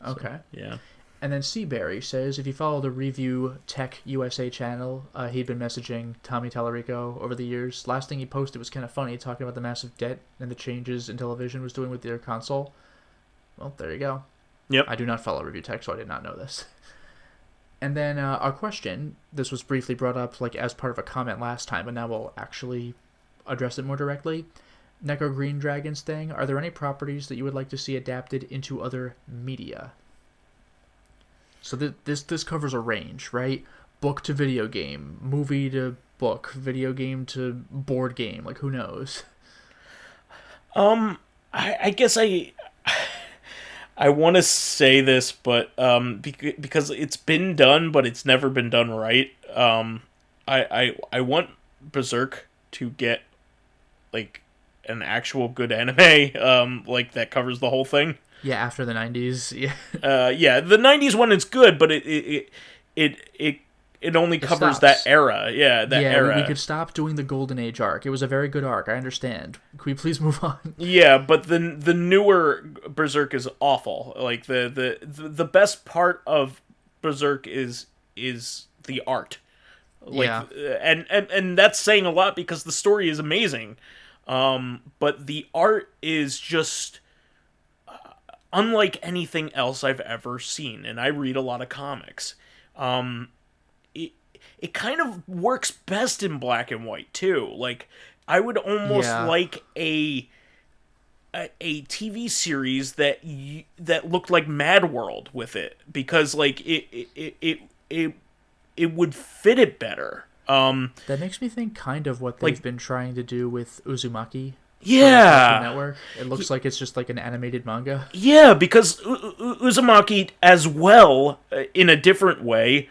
Okay. So, yeah. And then Seaberry says, if you follow the Review Tech USA channel, he'd been messaging Tommy Tallarico over the years. Last thing he posted was kind of funny, talking about the massive debt and the changes Intellivision was doing with their console. Well, there you go. Yep. I do not follow Review Tech, so I did not know this. And then our question, this was briefly brought up as part of a comment last time, but now we'll actually address it more directly. Neko Green Dragon's thing, are there any properties that you would like to see adapted into other media? So this covers a range, right? Book to video game, movie to book, video game to board game. Who knows? I guess I want to say this, but because it's been done, but it's never been done right. I want Berserk to get an actual good anime that covers the whole thing. Yeah, after the 90s. Yeah. Yeah, the 90s one is good, but it only covers that era. Yeah, that era. We could stop doing the Golden Age arc. It was a very good arc. I understand. Can we please move on? Yeah, but the newer Berserk is awful. The best part of Berserk is the art. And that's saying a lot because the story is amazing. But the art is just unlike anything else I've ever seen, and I read a lot of comics. It kind of works best in black and white too. I would almost like a TV series that looked like Mad World with it, because it would fit it better. That makes me think kind of what they've been trying to do with Uzumaki. Yeah. Network. It looks like it's just an animated manga. Yeah, because Uzumaki as well, in a different way,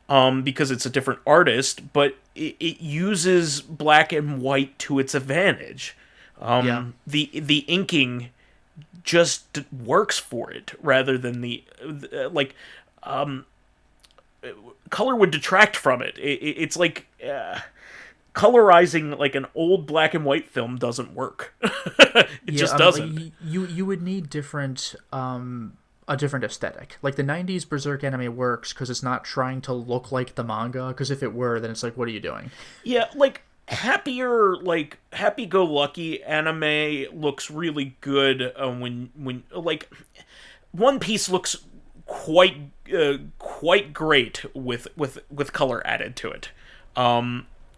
because it's a different artist, but it uses black and white to its advantage. The inking just works for it, rather than color would detract from it. It's colorizing an old black and white film doesn't work. It just doesn't. You would need a different aesthetic. The 90s Berserk anime works because it's not trying to look like the manga, because if it were, then it's what are you doing? Yeah, happier, happy-go-lucky anime looks really good when One Piece looks quite great with color added to it.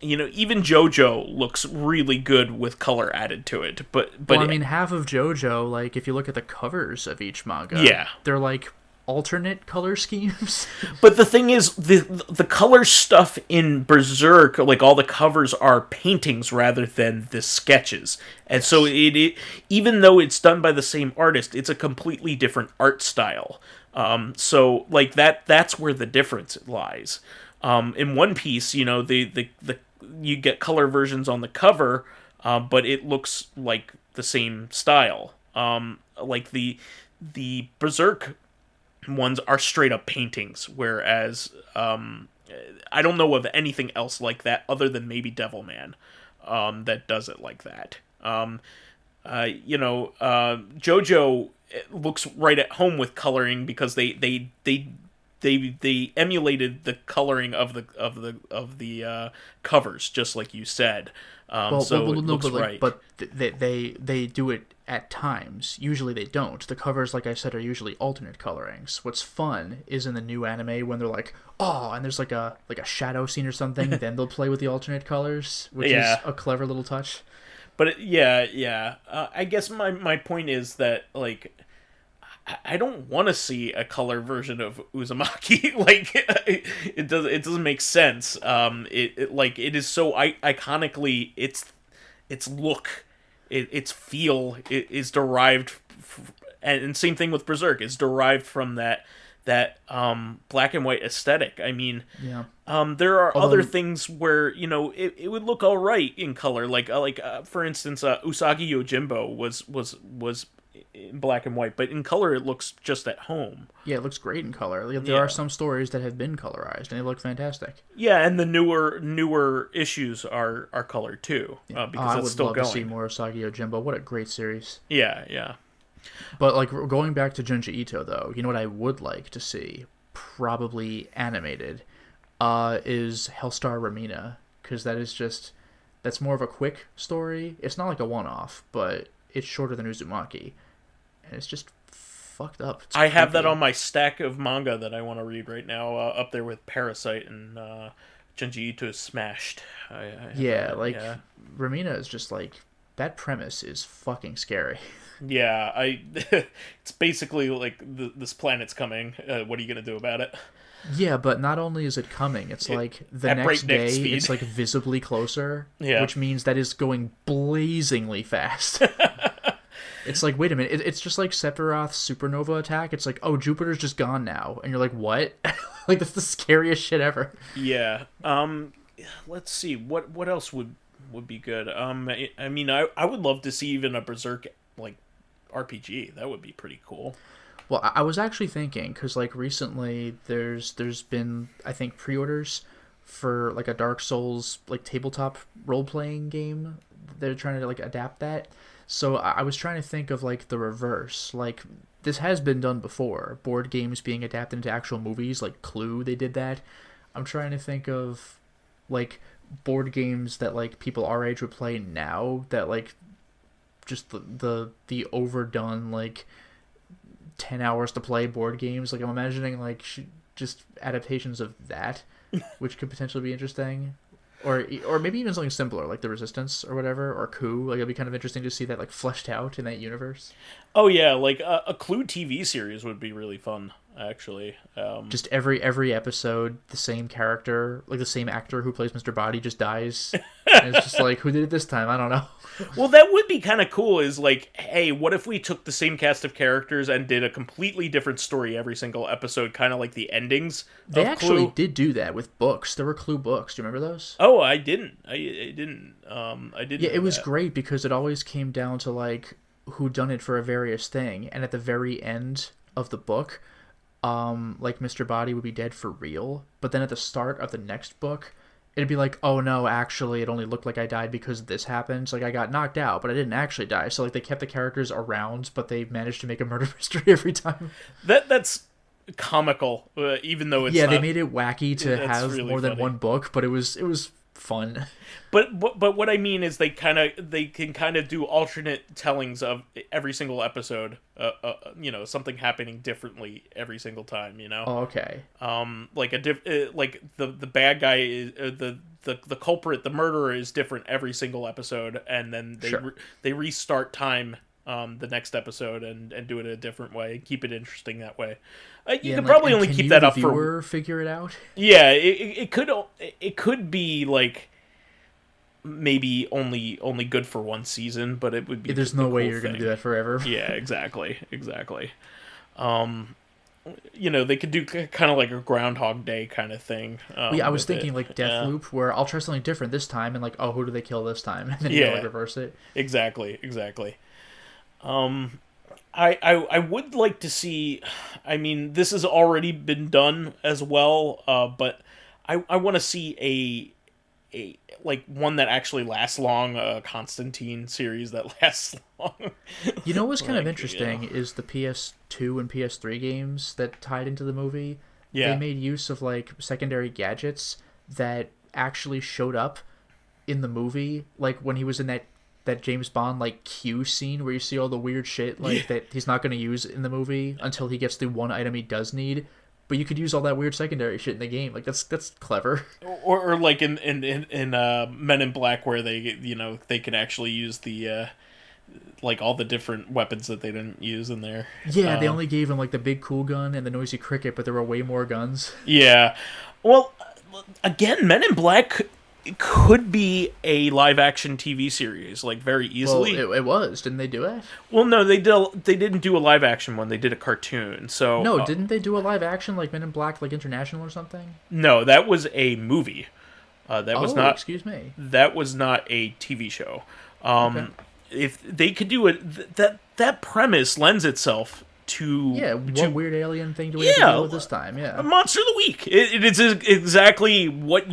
Even JoJo looks really good with color added to it. But half of JoJo, if you look at the covers of each manga, they're alternate color schemes. But the thing is, the color stuff in Berserk, all the covers are paintings rather than the sketches, and so it even though it's done by the same artist, it's a completely different art style. So that's where the difference lies. In One Piece, you get color versions on the cover, but it looks like the same style. Like the Berserk ones are straight up paintings, whereas I don't know of anything else like that other than maybe Devilman that does it like that. JoJo looks right at home with coloring because they emulated the coloring of the covers, just like you said. So it looks right. But they do it at times. Usually they don't. The covers, like I said, are usually alternate colorings. What's fun is in the new anime when they're like, oh, and there's like a shadow scene or something, then they'll play with the alternate colors, which is a clever little touch. But I guess my point is that, like, I don't want to see a color version of Uzumaki. Like, it doesn't make sense. It is so iconically, its look, its feel is derived, and same thing with Berserk, is derived from that black and white aesthetic. I mean, there are other things where it would look all right in color, like for instance, Usagi Yojimbo was in black and white, but in color it looks just at home. Yeah, it looks great in color. There are some stories that have been colorized and they look fantastic. Yeah, and the newer issues are colored too, because it's still going. I would love to see more Usagi Yojimbo. What a great series. Yeah. But like going back to Junji Ito though, you know what I would like to see, probably animated, is Hellstar Ramina, because that's more of a quick story. It's not like a one-off, but it's shorter than Uzumaki, and it's just fucked up. I have that on my stack of manga that I want to read right now, up there with Parasite and Junji Ito's Smashed. Ramina is just like, that premise is fucking scary. Yeah, it's basically like this planet's coming. What are you gonna do about it? Yeah, but not only is it coming, it's like the next day speed. It's like visibly closer, which means that is going blazingly fast. It's like, wait a minute, it's just like Sephiroth's supernova attack. It's like, oh, Jupiter's just gone now, and you're like, what? Like, that's the scariest shit ever. Yeah. Let's see, what else would be good. I mean, I would love to see even a Berserk like RPG. That would be pretty cool. Well, I was actually thinking, because like recently there's been, I think, pre-orders for like a Dark Souls like tabletop role-playing game. They're trying to like adapt that. So I was trying to think of like the reverse. Like, this has been done before, board games being adapted into actual movies, like Clue, they did that. I'm trying to think of like board games that like people our age would play now, that like just the overdone like 10 hours to play board games. Like, I'm imagining like just adaptations of that, which could potentially be interesting, or maybe even something simpler like The Resistance or whatever, or Coup. Like, it'd be kind of interesting to see that like fleshed out in that universe. Oh yeah, like a Clue TV series would be really fun, actually. Just every episode, the same character, like the same actor who plays Mr. Body just dies. And it's just like, who did it this time? I don't know. Well, that would be kind of cool, is like, hey, what if we took the same cast of characters and did a completely different story every single episode, kind of like the endings They of actually Clue? did do that with books. There were Clue books. Do you remember those? Oh, I didn't. I didn't. Yeah, it was great because it always came down to like who done it for a various thing, and at the very end of the book, like Mr. Body would be dead for real, but then at the start of the next book, it'd be like, oh no, actually it only looked like I died because this happened. So, like, I got knocked out, but I didn't actually die. So like they kept the characters around, but they managed to make a murder mystery every time. That's comical, even though it's they made it wacky to have really more than funny. one book, but it was fun. But what I mean is they can kind of do alternate tellings of every single episode. Something happening differently every single time. Oh, okay. Like like the bad guy is the culprit, the murderer is different every single episode, and then they restart time the next episode and do it a different way, keep it interesting that way. You could probably only keep that up for figure it out. Yeah, it could be like maybe only good for one season, but it would be. There's no way you're going to do that forever. Yeah, exactly. They could do kind of like a Groundhog Day kind of thing. I was thinking like Deathloop, where I'll try something different this time, and like, oh, who do they kill this time? And then you like reverse it. Exactly. I would like to see. I mean, this has already been done as well, but I want to see a like one that actually lasts long, a Constantine series that lasts long. You know what's kind of Like, interesting is the PS2 and PS3 games that tied into the movie. They yeah. made use of like secondary gadgets that actually showed up in the movie, like when he was in that James Bond like Q scene where you see all the weird shit like that he's not going to use in the movie until he gets the one item he does need. But you could use all that weird secondary shit in the game. Like that's clever. Or like in Men in Black, where they can actually use the like all the different weapons that they didn't use in there. Yeah, they only gave him like the big cool gun and the noisy cricket, but there were way more guns. Yeah, well, again, Men in Black could be a live action TV series, like, very easily. Well, it was. Didn't they do it? Well, no, they didn't do a live action one. They did a cartoon. So No, didn't they do a live action like Men in Black like International or something? no, that was a movie. That was not. Excuse me. That was not a TV show. Okay. If they could do it, that premise lends itself to what weird alien thing do we have to deal with this time? Yeah. a Monster of the Week. It is exactly what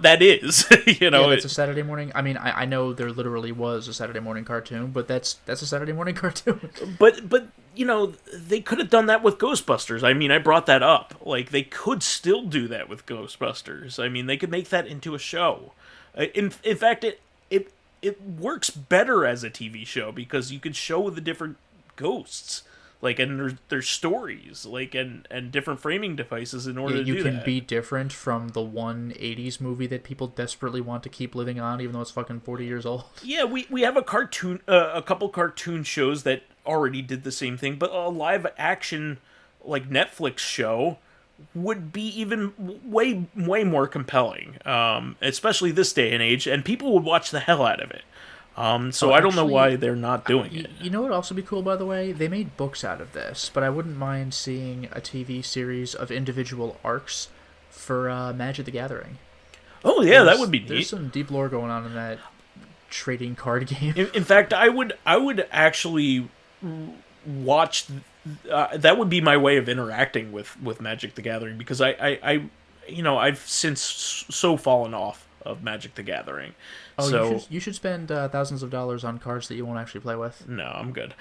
that is. It's a Saturday morning. I mean, I know there literally was a Saturday morning cartoon, but that's a Saturday morning cartoon. But they could have done that with Ghostbusters. I mean, I brought that up. Like, they could still do that with Ghostbusters. I mean, they could make that into a show. In fact, it works better as a TV show because you could show the different ghosts. Like, and there's stories, like, and different framing devices in order to do that. You can be different from the one 80s movie that people desperately want to keep living on, even though it's fucking 40 years old. Yeah, we have a couple cartoon shows that already did the same thing, but a live action, like, Netflix show would be even way more compelling, especially this day and age, and people would watch the hell out of it. So I don't know why they're not doing it. You know what would also be cool, by the way? They made books out of this, but I wouldn't mind seeing a TV series of individual arcs for Magic the Gathering. Oh yeah, that would be neat. There's some deep lore going on in that trading card game. In fact, I would actually watch. That would be my way of interacting with Magic the Gathering, because I've since so fallen off of Magic the Gathering. Oh, so you should spend thousands of dollars on cards that you won't actually play with. No, I'm good.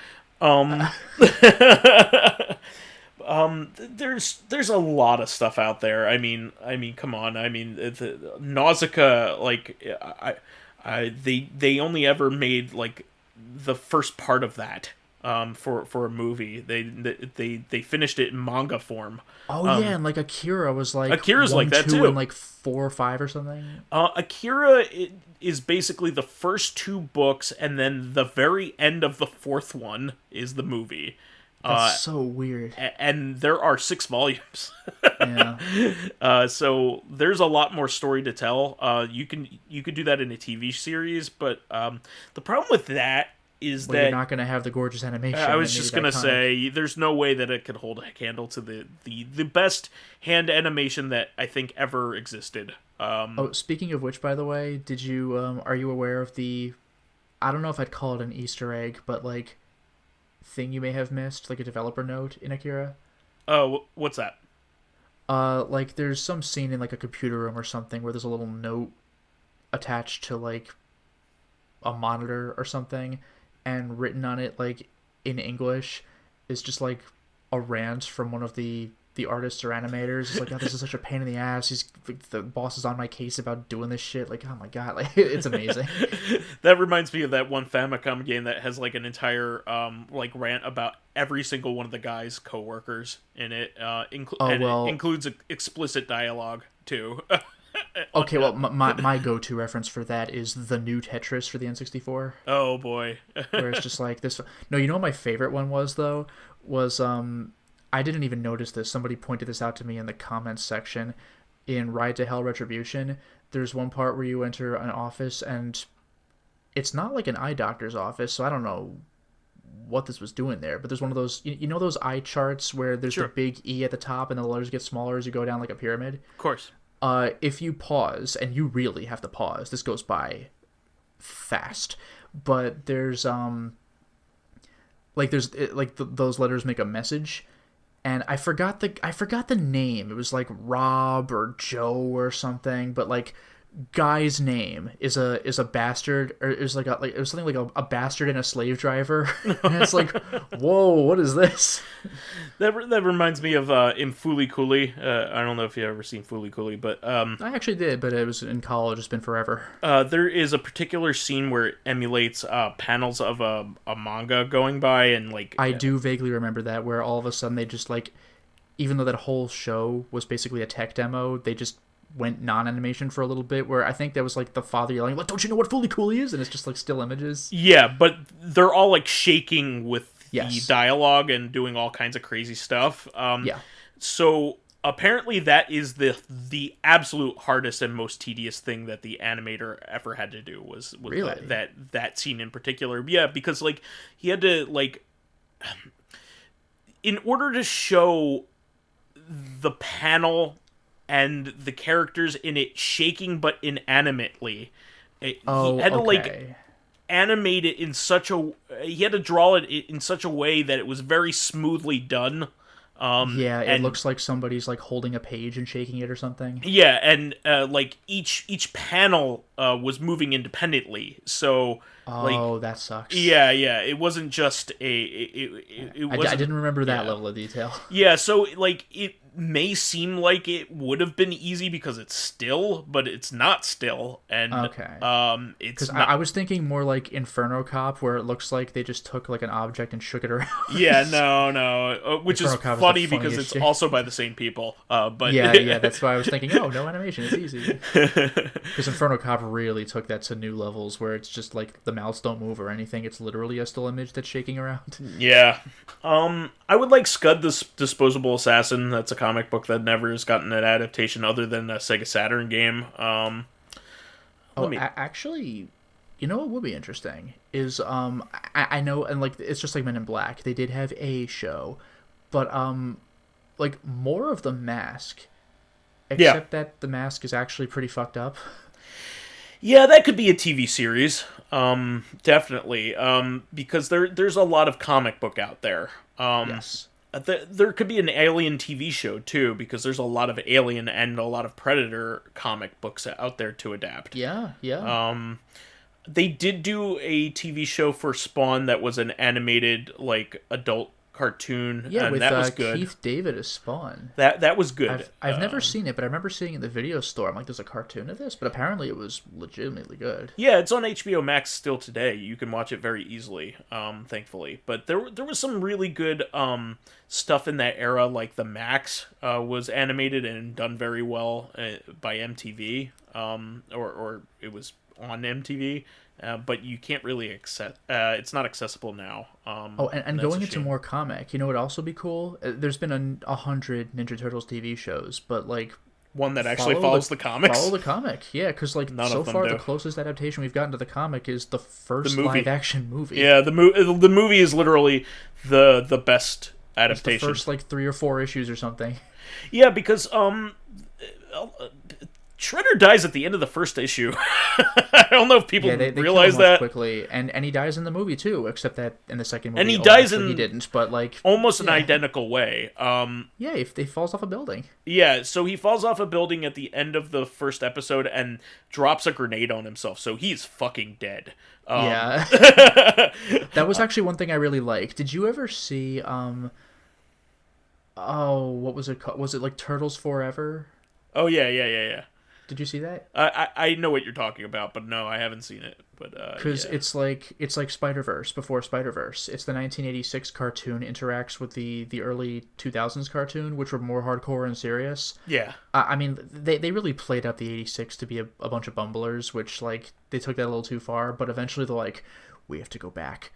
There's a lot of stuff out there. I mean, come on. I mean, Nausicaa, like, they only ever made, like, the first part of that for a movie. They finished it in manga form. Oh yeah, and like Akira was like Akira's 1, like that 2, too, and like 4 or 5 or something. Akira is basically the first 2 books, and then the very end of the 4th one is the movie. That's so weird. And there are 6 volumes. Yeah. So there's a lot more story to tell. You could do that in a TV series, but the problem with that is that you're not going to have the gorgeous animation. I was just going to say, there's no way that it could hold a candle to the best hand animation that I think ever existed. Speaking of which, by the way, did you are you aware of the, I don't know if I'd call it an Easter egg, but like thing you may have missed, like a developer note in Akira? Oh, what's that? Like there's some scene in like a computer room or something where there's a little note attached to like a monitor or something, and written on it, like, in English, is just, like, a rant from one of the artists or animators. It's like, oh, this is such a pain in the ass. The boss is on my case about doing this shit. Like, oh my god, like, it's amazing. That reminds me of that one Famicom game that has, like, an entire, like, rant about every single one of the guy's coworkers in it. It includes explicit dialogue, too. Okay, well, my go-to reference for that is the new Tetris for the N64. Oh, boy. Where it's just like this. No, you know what my favorite one was, though? Was, I didn't even notice this. Somebody pointed this out to me in the comments section. In Ride to Hell Retribution, there's one part where you enter an office, and it's not like an eye doctor's office, so I don't know what this was doing there, but there's one of those, you know those eye charts where there's the big E at the top and the letters get smaller as you go down like a pyramid? Of course. If you pause, and you really have to pause, this goes by fast, but there's like those letters make a message, and I forgot the name. It was like Rob or Joe or something, but like guy's name is a bastard, or is like it was something like a bastard and a slave driver. And it's like, whoa, what is this? That reminds me of in Fooly Cooley. I don't know if you've ever seen Fooly Cooley, but I actually did, but it was in college. It's been forever. There is a particular scene where it emulates panels of a manga going by, and like I do vaguely remember that, where all of a sudden they just like, even though that whole show was basically a tech demo, they just went non-animation for a little bit, where I think that was like the father yelling, like, don't you know what Fooly Cooley is? And it's just like still images. Yeah, but they're all like shaking with Yes. the dialogue and doing all kinds of crazy stuff. Yeah. So apparently that is the absolute hardest and most tedious thing that the animator ever had to do was Really? that scene in particular. Yeah, because like he had to like, in order to show the panel and the characters in it shaking but inanimately, he had to like animate it in such a, he had to draw it in such a way that it was very smoothly done. It looks like somebody's like holding a page and shaking it or something. Yeah, and like each panel was moving independently, so that sucks. Yeah, it wasn't just it wasn't, I didn't remember that level of detail. Yeah, so like it may seem like it would have been easy because it's still, but it's not still, and it's not... I was thinking more like Inferno Cop, where it looks like they just took like an object and shook it around. Yeah, no, which Inferno is Cop funny is because it's also by the same people. But yeah, that's why I was thinking, no animation, it's easy. Because Inferno Cop really took that to new levels, where it's just like the mouths don't move or anything; it's literally a still image that's shaking around. Yeah, I would like Scud the Disposable Assassin. That's a comic book that never has gotten an adaptation other than a Sega Saturn game. Actually, you know what would be interesting is I know, and like it's just like Men in Black. They did have a show, but like more of the mask, except that the mask is actually pretty fucked up. Yeah, that could be a TV series. Definitely. Because there's a lot of comic book out there. Yes. There could be an Alien TV show, too, because there's a lot of Alien and a lot of Predator comic books out there to adapt. Yeah. They did do a TV show for Spawn that was an animated, like, adult cartoon, and with that was good. Keith David as Spawn. That was good. I've never seen it, but I remember seeing it in the video store. I'm like, there's a cartoon of this? But apparently it was legitimately good. Yeah, it's on HBO Max still today. You can watch it very easily, thankfully. But there was some really good stuff in that era, like The Max was animated and done very well by MTV, or it was on MTV. But you can't really accept. It's not accessible now. And going into more comic, you know, it'd also be cool. There's been 100 Ninja Turtles TV shows, but like one that actually follows the comics. Follow the comic, yeah, because like so far the closest adaptation we've gotten to the comic is the first live action movie. Yeah, the movie is literally the best adaptation. It's the first like 3 or 4 issues or something. Yeah, because Shredder dies at the end of the first issue. I don't know if people they realize kill him that quickly, and he dies in the movie too. Except that in the second movie, and he dies in he didn't, but like almost an identical way. If he falls off a building. Yeah, so he falls off a building at the end of the first episode and drops a grenade on himself. So he's fucking dead. Yeah, that was actually one thing I really liked. Did you ever see? What was it called? Was it like Turtles Forever? Oh yeah. Did you see that? I know what you're talking about, but no, I haven't seen it. But because it's like Spider-Verse before Spider-Verse. It's the 1986 cartoon interacts with the early 2000s cartoon, which were more hardcore and serious. Yeah. I mean, they really played out the 86 to be a bunch of bumblers, which like they took that a little too far. But eventually they're like, we have to go back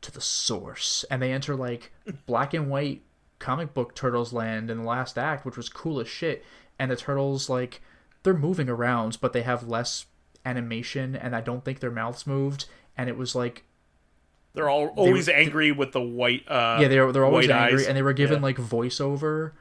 to the source, and they enter like black and white comic book Turtles land in the last act, which was cool as shit. And the Turtles like, they're moving around, but they have less animation, and I don't think their mouths moved. And it was like they're always angry with the white. They're always angry, eyes. And they were given like voiceover,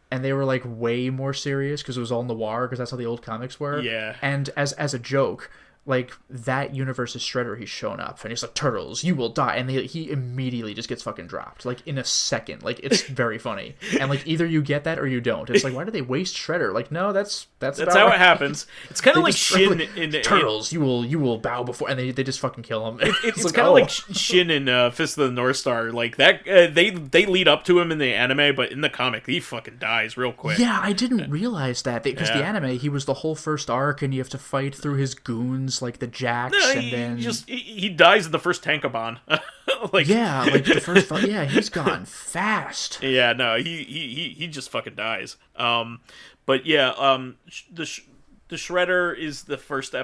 and they were like way more serious because it was all noir, because that's how the old comics were. Yeah. And as a joke, like, that universe's Shredder, he's shown up, and he's like, Turtles, you will die, and he immediately just gets fucking dropped, like, in a second. Like, it's very funny. And, like, either you get that or you don't. It's like, why do they waste Shredder? Like, no, that's how it happens. It's kind of like Shin in Turtles, you will bow before, and they just fucking kill him. It's like, kind of like Shin in Fist of the North Star. Like, that, they lead up to him in the anime, but in the comic, he fucking dies real quick. Yeah, I didn't realize that, because the anime, he was the whole first arc, and you have to fight through his goons, like the Jacks, and then he dies in the first Tankobon. Like, yeah, like the first fight. Yeah, he's gone fast. Yeah, no, he just fucking dies. But yeah, the Shredder is the first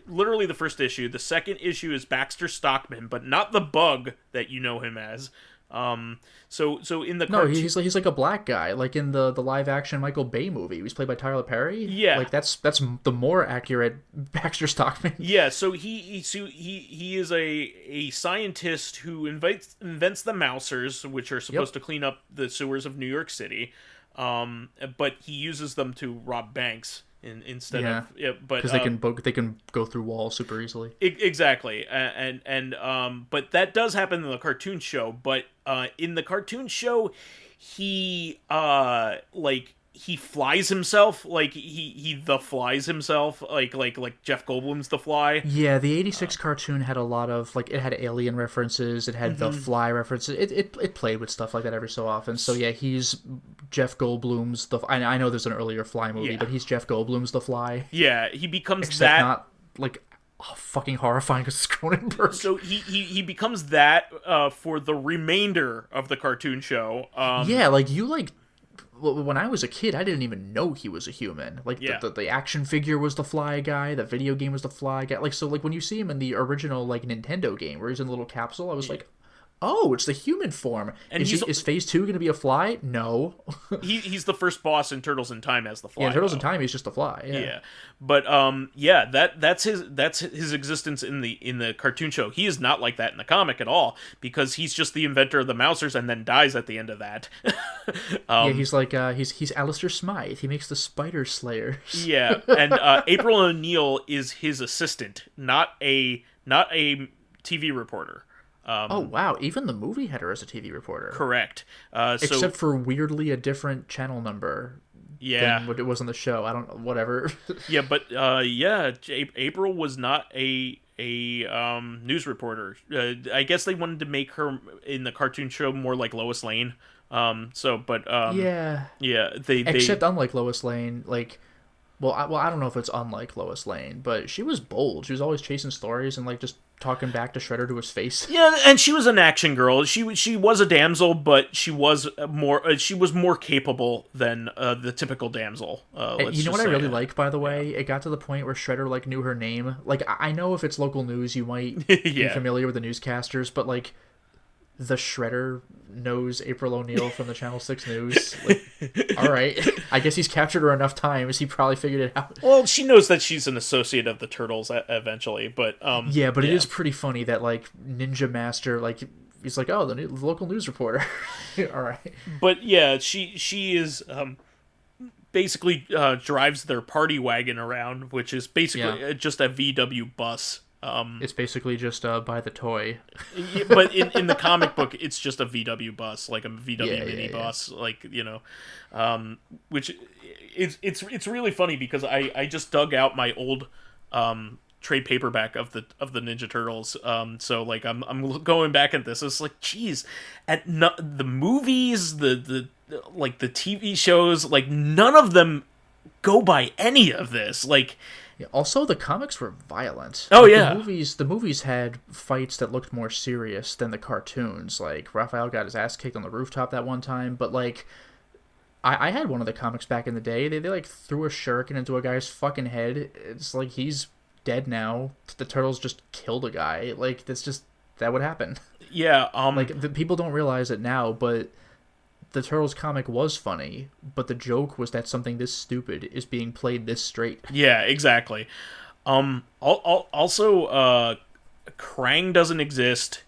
literally the first issue. The second issue is Baxter Stockman, but not the Bug that you know him as. So in the he's like a black guy, like in the live action Michael Bay movie. He was played by Tyler Perry. Yeah, like that's the more accurate Baxter Stockman. Yeah, so he is a scientist who invents the Mousers, which are supposed to clean up the sewers of New York City. But he uses them to rob banks. Instead of because they can go through walls super easily. Exactly, but that does happen in the cartoon show. But in the cartoon show, he he flies himself, like he flies himself, like Jeff Goldblum's The Fly. Yeah, the '86 cartoon had a lot of, like, it had alien references, it had The Fly references, it played with stuff like that every so often. So yeah, he's Jeff Goldblum's I know there's an earlier Fly movie, but he's Jeff Goldblum's The Fly. Yeah, he becomes except not like fucking horrifying because it's Cronenberg. So he becomes that for the remainder of the cartoon show. Yeah, like you like. When I was a kid, I didn't even know he was a human. Like, the action figure was the Fly guy, the video game was the Fly guy. Like, so, like, when you see him in the original, like, Nintendo game, where he's in a little capsule, I was like, oh, it's the human form. And is Phase 2 going to be a Fly? No. he's the first boss in Turtles in Time as the Fly. Yeah, Turtles in Time, he's just the Fly. Yeah. But that's his existence in the cartoon show. He is not like that in the comic at all, because he's just the inventor of the Mousers and then dies at the end of that. He's like he's Alistair Smythe. He makes the Spider Slayers. Yeah, and April O'Neil is his assistant, not a TV reporter. Oh wow! Even the movie had her as a TV reporter. Correct. Except for weirdly a different channel number. Yeah. Than what it was on the show. I don't. Whatever. Yeah, but April was not a news reporter. I guess they wanted to make her in the cartoon show more like Lois Lane. Yeah. Except unlike Lois Lane, like. Well, I don't know if it's unlike Lois Lane, but she was bold. She was always chasing stories and, like, just talking back to Shredder to his face. Yeah, and she was an action girl. She was a damsel, but she was more capable than the typical damsel. You know what I really like, by the way? It got to the point where Shredder, like, knew her name. Like, I know if it's local news, you might be familiar with the newscasters, but, like, the Shredder knows April O'Neil from the Channel 6 News. Like, all right. I guess he's captured her enough times. He probably figured it out. Well, she knows that she's an associate of the Turtles eventually, but... it is pretty funny that, like, Ninja Master, like, he's like, oh, the local news reporter. All right. But, yeah, she is... basically drives their party wagon around, which is basically just a VW bus. It's basically just buy the toy. But in the comic book, it's just a VW bus, like a VW mini bus, like, you know, which it's really funny because I just dug out my old trade paperback of the Ninja Turtles. So like I'm going back at this. It's like, geez, the movies, the like the TV shows, like none of them go by any of this, like. Yeah, also, the comics were violent. Oh, like, yeah. The movies had fights that looked more serious than the cartoons. Like, Raphael got his ass kicked on the rooftop that one time. But, like, I had one of the comics back in the day. They like, threw a shuriken into a guy's fucking head. It's like, he's dead now. The Turtles just killed a guy. Like, that would happen. Yeah. Like, the people don't realize it now, but... The Turtles comic was funny, but the joke was that something this stupid is being played this straight. Yeah, exactly. Also, Krang doesn't exist.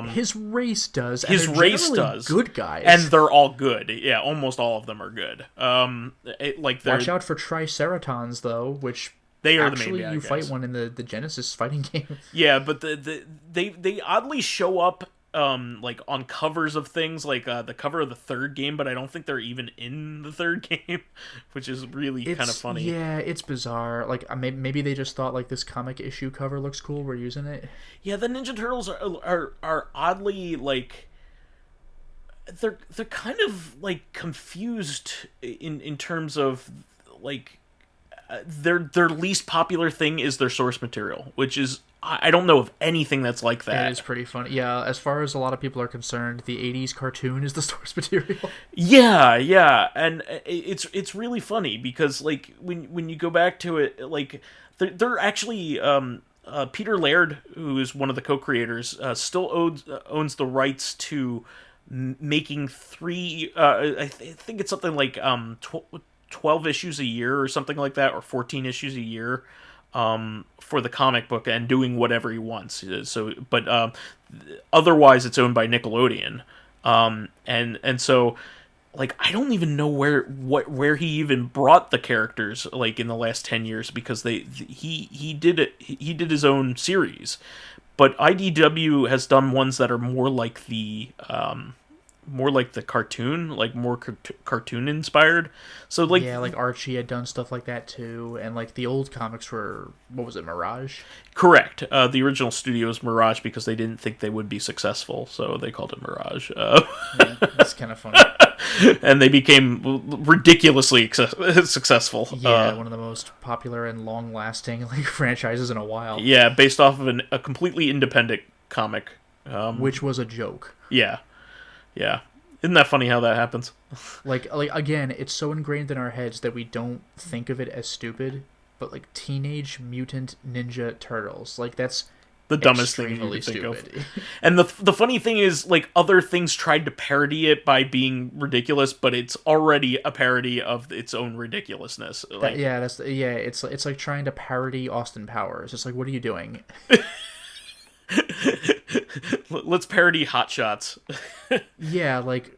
His race does. His race does. Good guys, and they're all good. Yeah, almost all of them are good. Watch out for Triceratons, though, which They are Actually, the main bad you guys. fight one in the Genesis fighting game. Yeah, but they oddly show up like on covers of things, like the cover of the third game, but I don't think they're even in the third game, which is really kind of funny. Yeah, it's bizarre. Like maybe they just thought like this comic issue cover looks cool, we're using it. Yeah, the Ninja Turtles are oddly like they're kind of like confused in terms of like their least popular thing is their source material, which is I don't know of anything that's like that. It is pretty funny. Yeah, as far as a lot of people are concerned, the 80s cartoon is the source material. Yeah, and it's really funny because like when you go back to it, like they're actually Peter Laird, who is one of the co-creators, still owns the rights to making three. I think it's something like 12 issues a year or something like that, or 14 issues a year. For the comic book and doing whatever he wants. So, but otherwise, it's owned by Nickelodeon, and so, like, I don't even know where he even brought the characters like in the last 10 years because he did it. He did his own series, but IDW has done ones that are more like the cartoon, like more cartoon inspired. So like yeah, like Archie had done stuff like that too, and like the old comics were, what was it, Mirage? Correct. The original studio was Mirage because they didn't think they would be successful, so they called it Mirage. Yeah, that's kind of funny. And they became ridiculously successful. Yeah, one of the most popular and long-lasting like franchises in a while. Yeah, based off of a completely independent comic, which was a joke. Yeah. Isn't that funny how that happens? Like again, it's so ingrained in our heads that we don't think of it as stupid, but like Teenage Mutant Ninja Turtles, like that's the dumbest thing you can think stupid. of. And the funny thing is, like, other things tried to parody it by being ridiculous, but it's already a parody of its own ridiculousness. Like, it's like trying to parody Austin Powers. It's like, what are you doing? Let's parody Hot Shots. Yeah, like,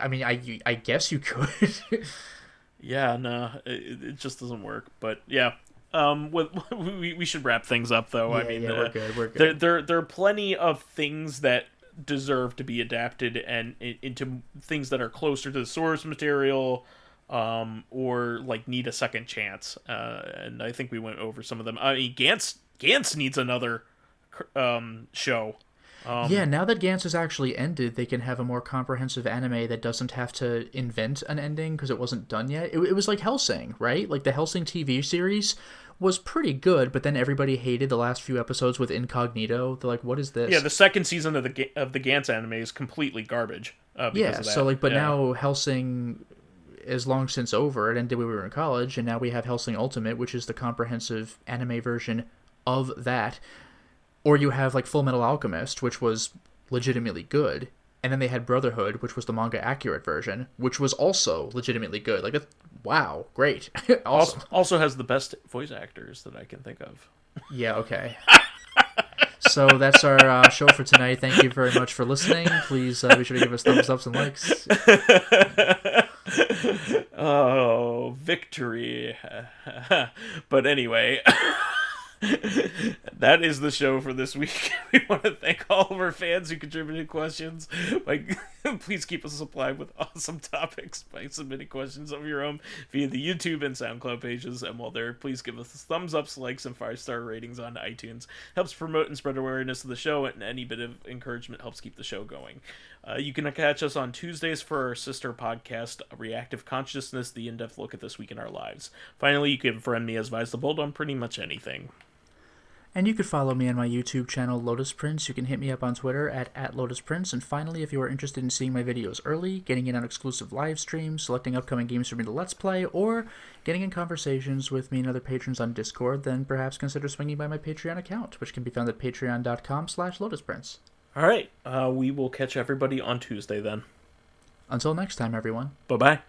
I mean, I guess you could. Yeah, no, it just doesn't work. But yeah, we should wrap things up though. Yeah, I mean, we're good. There are plenty of things that deserve to be adapted and into things that are closer to the source material, or like need a second chance. And I think we went over some of them. I mean, Gantz needs another show. Yeah, now that Gantz has actually ended, they can have a more comprehensive anime that doesn't have to invent an ending because it wasn't done yet. It was like Hellsing, right? Like the Hellsing TV series was pretty good, but then everybody hated the last few episodes with Incognito. They're like, "What is this?" Yeah, the second season of the Gantz anime is completely garbage. Because of that. So like, but now Hellsing is long since over. It ended when we were in college, and now we have Hellsing Ultimate, which is the comprehensive anime version of that. Or you have like Full Metal Alchemist, which was legitimately good, and then they had Brotherhood, which was the manga accurate version, which was also legitimately good. Like, wow, great, awesome. Also has the best voice actors that I can think of. Yeah, okay. So that's our show for tonight. Thank you very much for listening. Please be sure to give us thumbs ups and likes. Oh, victory. But anyway, that is the show for this week. We want to thank all of our fans who contributed questions. Like, please keep us supplied with awesome topics by submitting questions of your own via the YouTube and SoundCloud pages. And while there, please give us thumbs ups, likes, and 5-star ratings on iTunes. Helps promote and spread awareness of the show, and any bit of encouragement helps keep the show going. You can catch us on Tuesdays for our sister podcast, Corrective Consciousness, the in-depth look at this week in our lives. Finally, you can friend me as vysethebold on pretty much anything. And you could follow me on my YouTube channel, Lotus Prince. You can hit me up on Twitter at Lotus Prince. And finally, if you are interested in seeing my videos early, getting in on exclusive live streams, selecting upcoming games for me to Let's Play, or getting in conversations with me and other patrons on Discord, then perhaps consider swinging by my Patreon account, which can be found at patreon.com/LotusPrince. All right. We will catch everybody on Tuesday then. Until next time, everyone. Bye-bye.